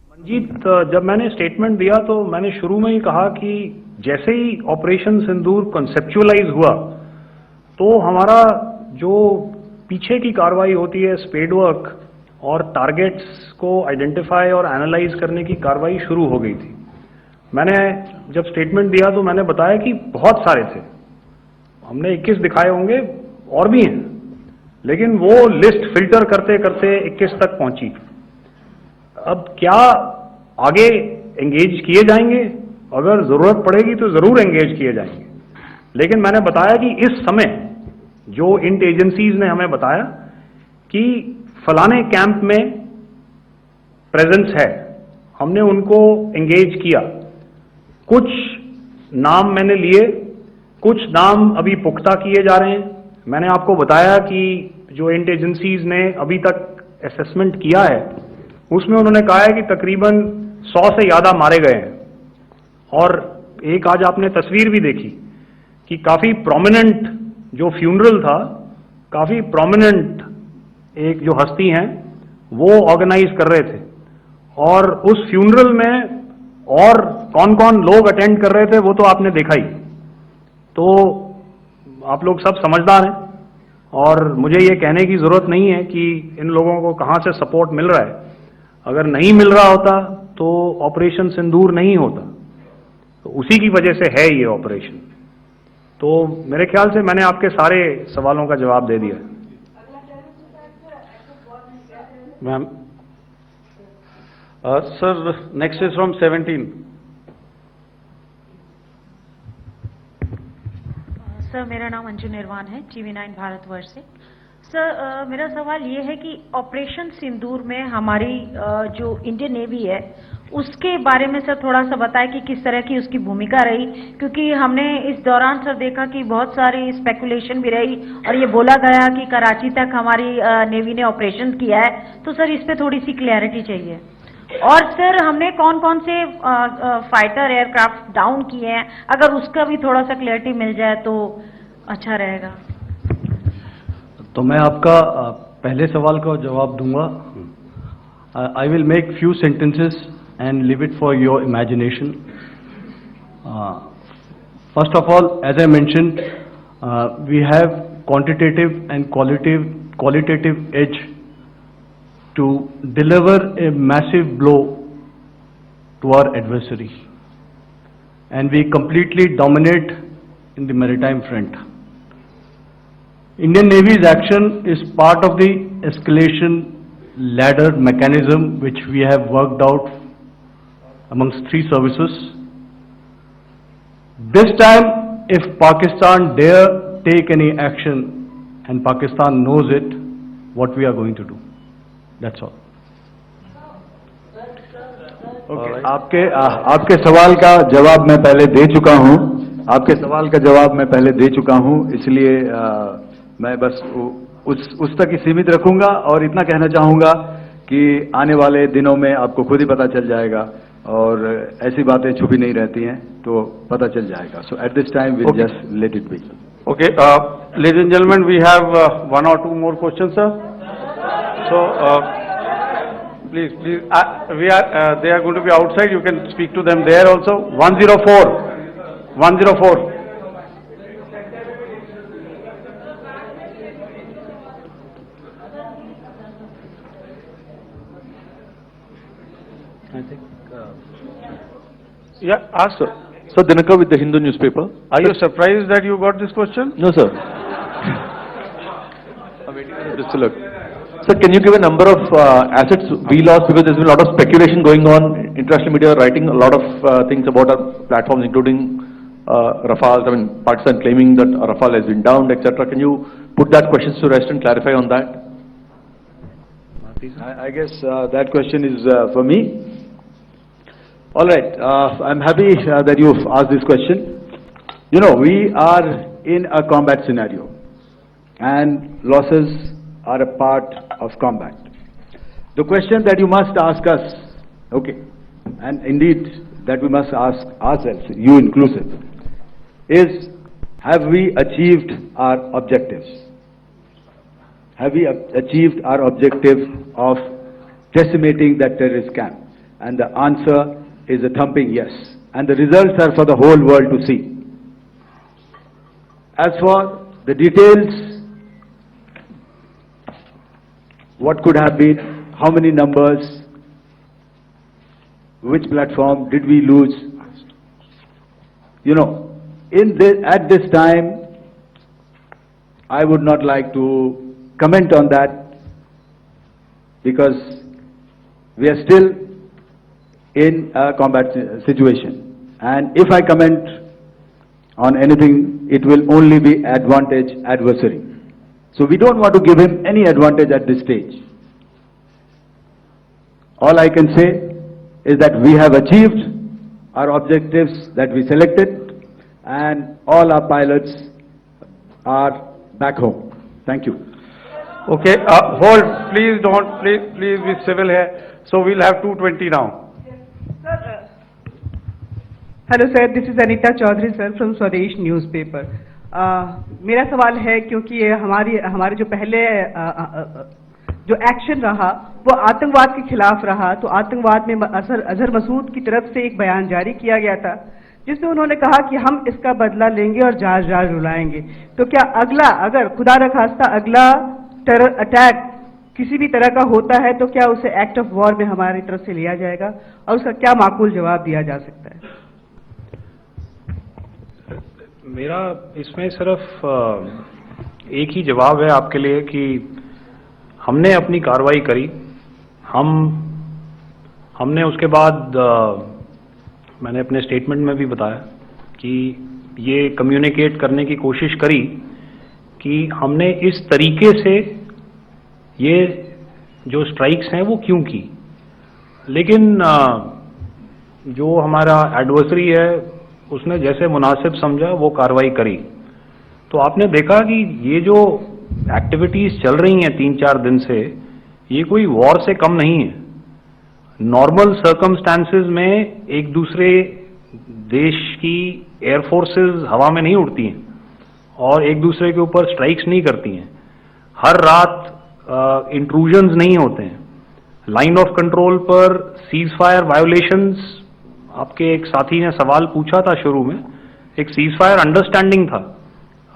Speaker 2: मंजीत, जब मैंने स्टेटमेंट दिया तो मैंने शुरू में ही कहा कि जैसे ही ऑपरेशन सिंदूर कॉन्सेप्चुअलाइज हुआ तो हमारा जो पीछे की कार्रवाई होती है, स्पेड वर्क और टारगेट्स को आइडेंटिफाई और एनालाइज करने की कार्रवाई शुरू हो गई थी। मैंने जब स्टेटमेंट दिया तो मैंने बताया कि बहुत सारे थे, हमने 21 दिखाए होंगे और भी हैं, लेकिन वो लिस्ट फिल्टर करते करते 21 तक पहुंची। अब क्या आगे एंगेज किए जाएंगे? अगर जरूरत पड़ेगी तो जरूर एंगेज किए जाएंगे, लेकिन मैंने बताया कि इस समय जो इंट एजेंसीज ने हमें बताया कि फलाने कैंप में प्रेजेंस है, हमने उनको एंगेज किया। कुछ नाम मैंने लिए, कुछ नाम अभी पुख्ता किए जा रहे हैं। मैंने आपको बताया कि जो इंट एजेंसीज ने अभी तक असेसमेंट किया है उसमें उन्होंने कहा है कि तकरीबन 100 से ज्यादा मारे गए हैं। और एक आज आपने तस्वीर भी देखी कि काफी प्रोमिनेंट जो फ्यूनरल था, काफी प्रोमिनेंट एक जो हस्ती हैं वो ऑर्गेनाइज कर रहे थे और उस फ्यूनरल में और कौन कौन लोग अटेंड कर रहे थे वो तो आपने देखा ही। तो आप लोग सब समझदार हैं और मुझे ये कहने की जरूरत नहीं है कि इन लोगों को कहां से सपोर्ट मिल रहा है। अगर नहीं मिल रहा होता तो ऑपरेशन सिंदूर नहीं होता, तो उसी की वजह से है ये ऑपरेशन। तो मेरे ख्याल से मैंने आपके सारे सवालों का जवाब दे दिया है।
Speaker 1: Ma'am, sir, next is from 17।
Speaker 10: Sir, मेरा नाम अंजू निर्वाण है, TV9 भारतवर्ष से। सर, मेरा सवाल ये है कि ऑपरेशन सिंदूर में हमारी जो इंडियन नेवी है उसके बारे में सर थोड़ा सा बताएं कि किस तरह की उसकी भूमिका रही, क्योंकि हमने इस दौरान सर देखा कि बहुत सारी स्पेकुलेशन भी रही और ये बोला गया कि कराची तक हमारी नेवी ने ऑपरेशन किया है। तो सर इस पे थोड़ी सी क्लैरिटी चाहिए। और सर हमने कौन कौन से फाइटर एयरक्राफ्ट डाउन किए हैं, अगर उसका भी थोड़ा सा क्लैरिटी मिल जाए तो अच्छा रहेगा।
Speaker 4: तो मैं आपका पहले सवाल का जवाब दूंगा। I will make few sentences and leave it for your imagination. First of all, as I mentioned, we have quantitative and qualitative edge to deliver a massive blow to our adversary, and we completely dominate in the maritime front. Indian Navy's action is part of the escalation ladder mechanism which we have worked out amongst 3 services. This time, if Pakistan dare take any action, and Pakistan knows it, what we are going to do. That's all.
Speaker 3: Okay. आपके सवाल का जवाब मैं पहले दे चुका हूं। आपके सवाल का जवाब मैं पहले दे चुका हूं, इसलिए मैं बस उस तक ही सीमित रखूंगा और इतना कहना चाहूंगा कि आने वाले दिनों में आपको खुद ही पता चल जाएगा और ऐसी बातें छुपी नहीं रहती हैं, तो पता चल जाएगा। So at this time we just let it be.
Speaker 1: Okay, ladies and gentlemen, we have 1 or 2 more questions, sir. So, please. They are going to be outside. You can speak to them there also. 104. 104. Yeah, ask.
Speaker 11: Sir, Dinakar with the Hindu newspaper.
Speaker 1: Are you surprised that you got this question?
Speaker 11: No, sir. I'm waiting for the look. Sir, can you give a number of assets we lost, because there's been a lot of speculation going on, international media writing a lot of things about our platforms, including Rafale. I mean, Pakistan claiming that Rafale has been downed, etc. Can you put that question to rest and clarify on that?
Speaker 3: I guess that question is for me. All right, I'm happy that you've asked this question. You know, we are in a combat scenario, and losses are a part of combat. The question that you must ask us, okay, and indeed that we must ask ourselves, you inclusive, is have we achieved our objectives? Have we achieved our objective of decimating that terrorist camp? And the answer is a thumping yes. And the results are for the whole world to see. As for the details, what could have been, how many numbers, which platform did we lose? You know, at this time, I would not like to comment on that, because we are still in a combat situation. And if I comment on anything, it will only be adversary. So we don't want to give him any advantage at this stage. All I can say is that we have achieved our objectives that we selected, and all our pilots are back home. Thank you.
Speaker 1: Okay, hold, please don't, please be civil here. So we'll have 220 now.
Speaker 12: Hello sir, this is Anita Chaudhary sir from Swadesh newspaper. मेरा सवाल है, क्योंकि ये हमारे जो पहले जो action रहा वो आतंकवाद के खिलाफ रहा, तो आतंकवाद में अजहर मसूद की तरफ से एक बयान जारी किया गया था जिसमें उन्होंने कहा कि हम इसका बदला लेंगे और जहाज रुलाएंगे। तो क्या अगला, अगर खुदा न खास्ता अगला टेरर अटैक किसी भी तरह का होता है, तो क्या उसे एक्ट ऑफ वॉर में हमारी तरफ से लिया जाएगा और उसका क्या माकूल जवाब दिया जा सकता है?
Speaker 2: मेरा इसमें सिर्फ एक ही जवाब है आपके लिए कि हमने अपनी कार्रवाई करी। हमने उसके बाद मैंने अपने स्टेटमेंट में भी बताया कि ये कम्युनिकेट करने की कोशिश करी कि हमने इस तरीके से ये जो स्ट्राइक्स हैं वो क्यों की। लेकिन जो हमारा एडवर्सरी है उसने जैसे मुनासिब समझा वो कार्रवाई करी। तो आपने देखा कि ये जो एक्टिविटीज चल रही हैं 3-4 दिन से, ये कोई वॉर से कम नहीं है। नॉर्मल सर्कमस्टांसेस में एक दूसरे देश की एयरफोर्सेस हवा में नहीं उड़ती हैं और एक दूसरे के ऊपर स्ट्राइक्स नहीं करती हैं। हर रात इंट्रूजन्स नहीं होते हैं। लाइन ऑफ कंट्रोल पर सीज फायर वायोलेशंस, आपके एक साथी ने सवाल पूछा था शुरू में, एक सीज फायर अंडरस्टैंडिंग था,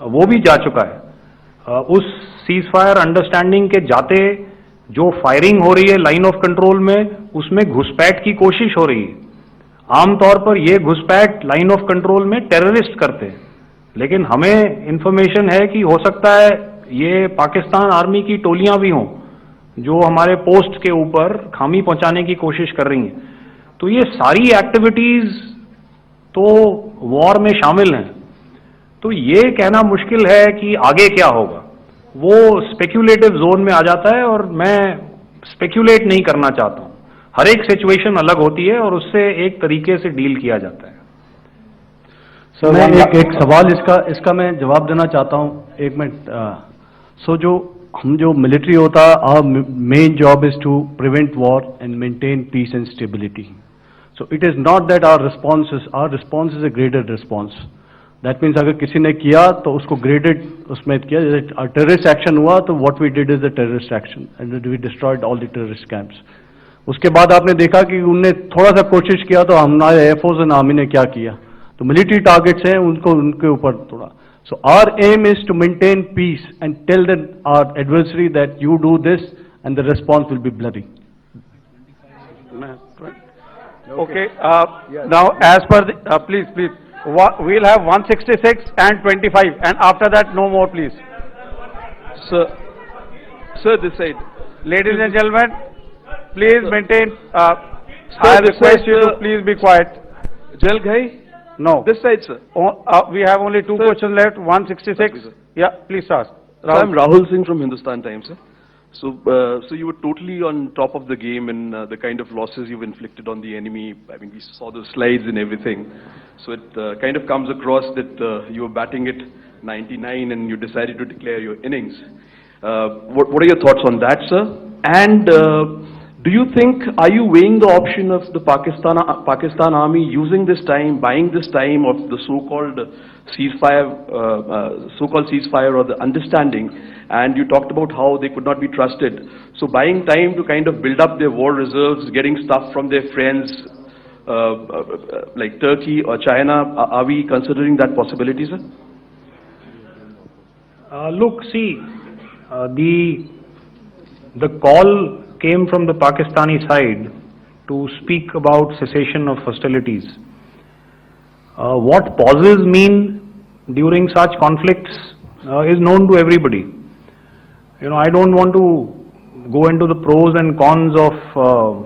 Speaker 2: वो भी जा चुका है। उस सीज फायर अंडरस्टैंडिंग के जाते जो फायरिंग हो रही है लाइन ऑफ कंट्रोल में, उसमें घुसपैठ की कोशिश हो रही है। आमतौर पर ये घुसपैठ लाइन ऑफ कंट्रोल में टेररिस्ट करते हैं, लेकिन हमें इंफॉर्मेशन है कि हो सकता है ये पाकिस्तान आर्मी की टोलियां भी हों जो हमारे पोस्ट के ऊपर खामी पहुंचाने की कोशिश कर रही हैं। तो ये सारी एक्टिविटीज तो वॉर में शामिल हैं। तो ये कहना मुश्किल है कि आगे क्या होगा, वो स्पेक्यूलेटिव जोन में आ जाता है और मैं स्पेक्यूलेट नहीं करना चाहता हूं। हर एक सिचुएशन अलग होती है और उससे एक तरीके से डील किया जाता है।
Speaker 4: सर मैं एक सवाल इसका मैं जवाब देना चाहता हूं, 1 मिनट। जो मिलिट्री होता है, our main job is to prevent war and maintain peace and stability. So it is not that our response is a graded response. That means अगर किसी ने किया तो उसको graded उसमें किया, जैसे terrorist action हुआ तो what we did is the terrorist action and we destroyed all the terrorist camps. उसके बाद आपने देखा कि उनने थोड़ा सा कोशिश किया तो हमारे एयरफोर्स एंड आर्मी ने क्या किया, तो मिलिट्री टारगेट्स हैं उनको उनके ऊपर थोड़ा. So our aim is to maintain peace and tell our adversary that you do this and the response will be bloody.
Speaker 1: Okay, now as per the, please, we'll have 166 and 25 and after that no more please.
Speaker 11: Sir, this side.
Speaker 1: Ladies and gentlemen, please maintain, I request you to please be quiet.
Speaker 11: Jal Ghai?
Speaker 1: No.
Speaker 11: This side, sir.
Speaker 1: We have only two questions left, 166.
Speaker 11: Sir.
Speaker 1: Yeah, please ask.
Speaker 11: So I'm Rahul Singh from Hindustan Times, sir. So you were totally on top of the game in the kind of losses you've inflicted on the enemy. I mean, we saw the slides and everything. So it kind of comes across that you were batting it 99 and you decided to declare your innings. What are your thoughts on that, sir? And do you think, are you weighing the option of the Pakistan army using this time, buying this time of the so-called ceasefire or the understanding? And you talked about how they could not be trusted. So buying time to kind of build up their war reserves, getting stuff from their friends like Turkey or China, are we considering that possibility, sir?
Speaker 2: Look, see, the call came from the Pakistani side to speak about cessation of hostilities. What pauses mean during such conflicts is known to everybody. You know, I don't want to go into the pros and cons of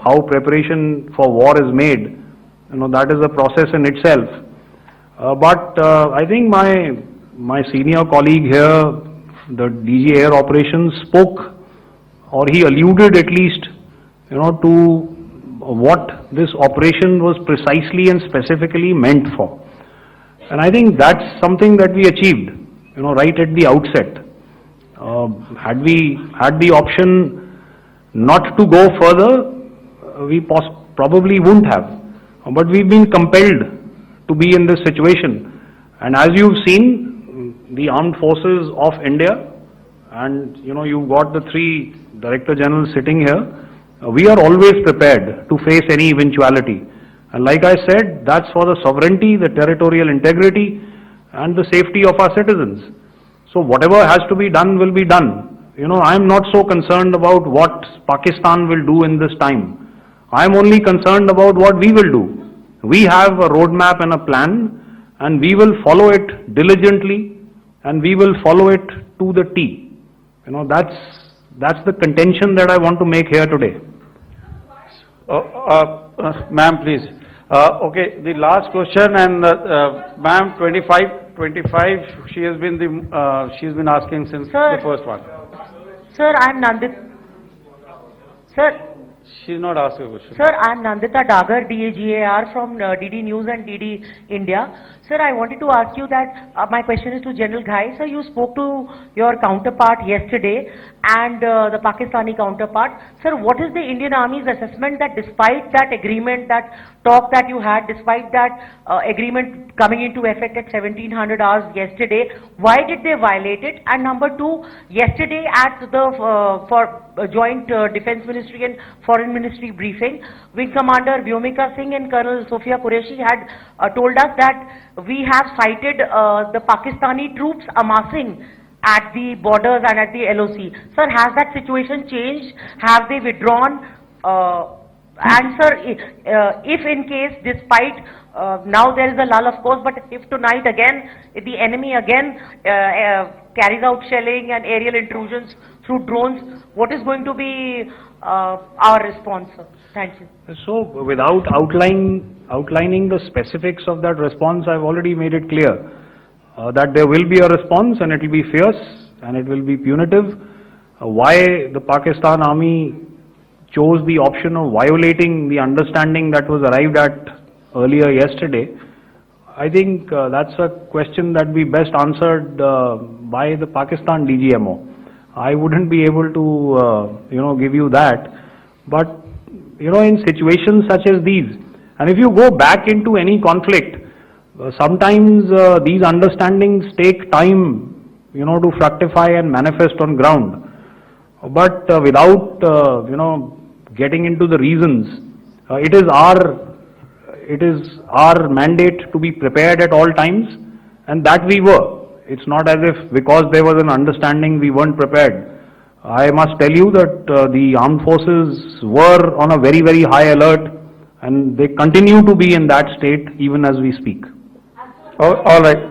Speaker 2: how preparation for war is made. You know, that is a process in itself. But I think my senior colleague here, the DG Air Operations, spoke, or he alluded at least, you know, to what this operation was precisely and specifically meant for. And I think that's something that we achieved, you know, right at the outset. Had we had the option not to go further, we probably wouldn't have. But we've been compelled to be in this situation. And as you've seen, the armed forces of India, and you know, you've got the three Director Generals sitting here, we are always prepared to face any eventuality. And like I said, that's for the sovereignty, the territorial integrity, and the safety of our citizens. So whatever has to be done will be done. You know, I'm not so concerned about what Pakistan will do in this time. I'm only concerned about what we will do. We have a roadmap and a plan, and we will follow it diligently, and we will follow it to the T. You know, that's the contention that I want to make here today.
Speaker 1: Ma'am, please. Okay, the last question, and ma'am, 25, she has been asking since the first one.
Speaker 10: Sir, I'm Nandita. Sir,
Speaker 1: she's not asking a question.
Speaker 10: Sir, I'm Nandita Dagar, DAGAR from DD News and DD India. Sir, I wanted to ask you that my question is to General Ghai. Sir, you spoke to your counterpart yesterday and the Pakistani counterpart. Sir, what is the Indian Army's assessment that despite that agreement, that talk that you had, despite that agreement coming into effect at 1700 hours yesterday, why did they violate it? And number two, yesterday at the Joint Defense Ministry and Foreign Ministry briefing, Wing Commander Vyomika Singh and Colonel Sophia Qureshi had told us that we have cited the Pakistani troops amassing at the borders and at the LOC. Sir, has that situation changed? Have they withdrawn? And sir, if in case, despite now there is a lull, of course, but if tonight again, if the enemy again carries out shelling and aerial intrusions through drones, what is going to be our response, sir? Thank you.
Speaker 2: So, without outlining the specifics of that response, I've already made it clear that there will be a response and it will be fierce and it will be punitive. Why the Pakistan Army chose the option of violating the understanding that was arrived at earlier yesterday, I think that's a question that we best answered by the Pakistan Dgmo. I wouldn't be able to, give you that. But, in situations such as these, and if you go back into any conflict, sometimes these understandings take time, to fructify and manifest on ground. But without, getting into the reasons. It is our mandate to be prepared at all times, and that we were. It's not as if because there was an understanding we weren't prepared. I must tell you that the armed forces were on a very, very high alert, and they continue to be in that state even as we speak.
Speaker 1: All right.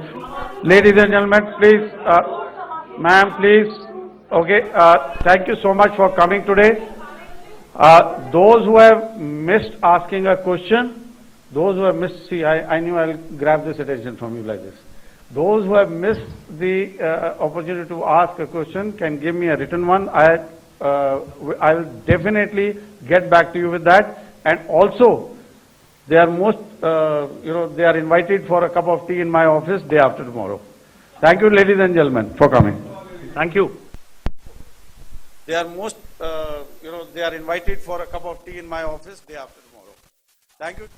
Speaker 1: Ladies and gentlemen, please, ma'am, please. Okay, thank you so much for coming today. Those who have missed asking a question, those who have missed, see, I knew I'll grab this attention from you like this. Those who have missed the opportunity to ask a question can give me a written one. I'll definitely get back to you with that. And also, they are they are invited for a cup of tea in my office day after tomorrow. Thank you, ladies and gentlemen, for coming.
Speaker 2: Thank you.
Speaker 1: They are they are invited for a cup of tea in my office day after tomorrow. Thank you.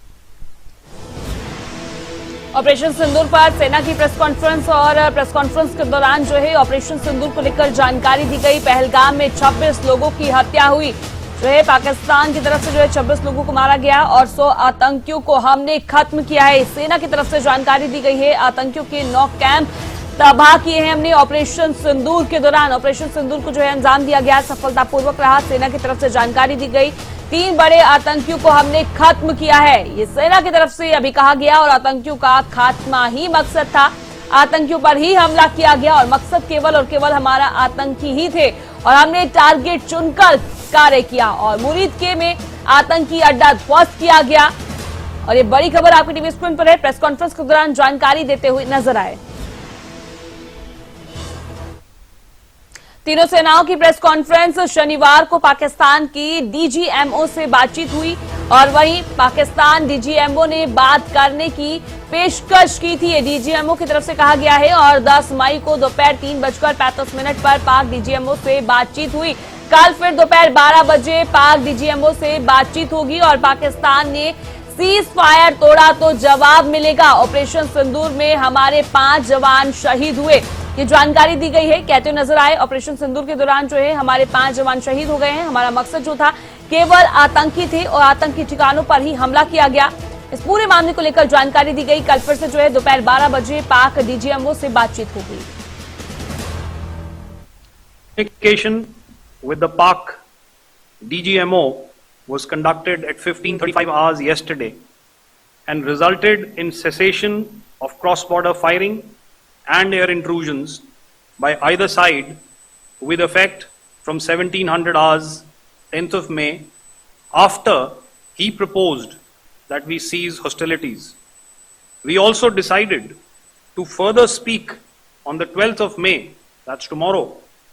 Speaker 9: Operation Sindoor पर सेना की press conference और press conference के दौरान जो है operation सिंदूर को लेकर जानकारी दी गई। पहलगाम में 26 लोगों की हत्या हुई, जो है पाकिस्तान की तरफ से जो है 26 लोगों को मारा गया और 100 आतंकियों को हमने खत्म किया है। सेना की तरफ से जानकारी दी गई है। आतंकियों के 9 कैंप तबाह किए हैं हमने ऑपरेशन सिंदूर के दौरान। ऑपरेशन सिंदूर को जो है अंजाम दिया गया, सफलतापूर्वक रहा। सेना की तरफ से जानकारी दी गई, 3 बड़े आतंकियों को हमने खत्म किया है, ये सेना की तरफ से अभी कहा गया। और आतंकियों का खात्मा ही मकसद था, आतंकियों पर ही हमला किया गया और मकसद केवल और केवल हमारा आतंकी ही थे और हमने टारगेट चुनकर कार्य किया। और मुरीदके में आतंकी अड्डा ध्वस्त किया गया। और ये बड़ी खबर आपकी टीवी स्क्रीन पर है। प्रेस कॉन्फ्रेंस के दौरान जानकारी देते हुए नजर आए। तीनों सेनाओं की प्रेस कॉन्फ्रेंस शनिवार को पाकिस्तान की डीजीएमओ से बातचीत हुई और वहीं पाकिस्तान डीजीएमओ ने बात करने की पेशकश की थी, ये डीजीएमओ की तरफ से कहा गया है। और 10 मई को दोपहर 3:35 पर पाक डीजीएमओ से बातचीत हुई। कल फिर दोपहर 12 बजे पाक डीजीएमओ से बातचीत होगी और पाकिस्तान ने सीज फायर तोड़ा तो जवाब मिलेगा। ऑपरेशन सिंदूर में हमारे 5 जवान शहीद हुए, ये जानकारी दी गई है। कहते हुए नजर आए, ऑपरेशन सिंदूर के दौरान जो है हमारे 5 जवान शहीद हो गए हैं। हमारा मकसद जो था केवल आतंकी थे और आतंकी ठिकानों पर ही हमला किया गया। इस पूरे मामले को लेकर जानकारी दी गई। कल फिर से जो है दोपहर 12 बजे पाक डीजीएमओ से बातचीत होगी।
Speaker 2: Communication with the Pak DGMO was conducted at 15:35 hours yesterday and resulted in cessation of cross-border firing and air intrusions by either side with effect from 1700 hours 10th of May, after he proposed that we cease hostilities. We also decided to further speak on the 12th of May, that's tomorrow,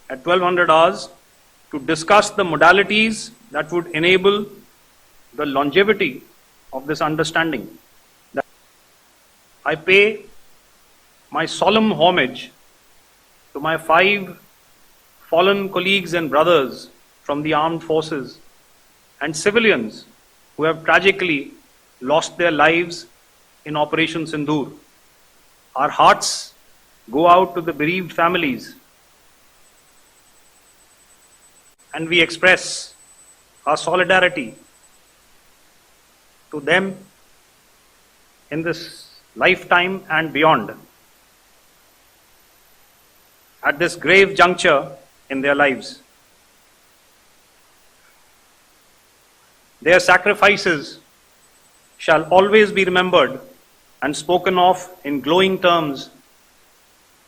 Speaker 2: at 1200 hours, to discuss the modalities that would enable the longevity of this understanding. I pay my solemn homage to my 5 fallen colleagues and brothers from the armed forces and civilians who have tragically lost their lives in Operation Sindoor. Our hearts go out to the bereaved families and we express our solidarity to them in this lifetime and beyond, at this grave juncture in their lives. Their sacrifices shall always be remembered and spoken of in glowing terms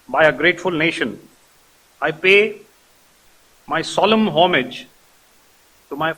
Speaker 2: by a grateful nation. I pay my solemn homage to my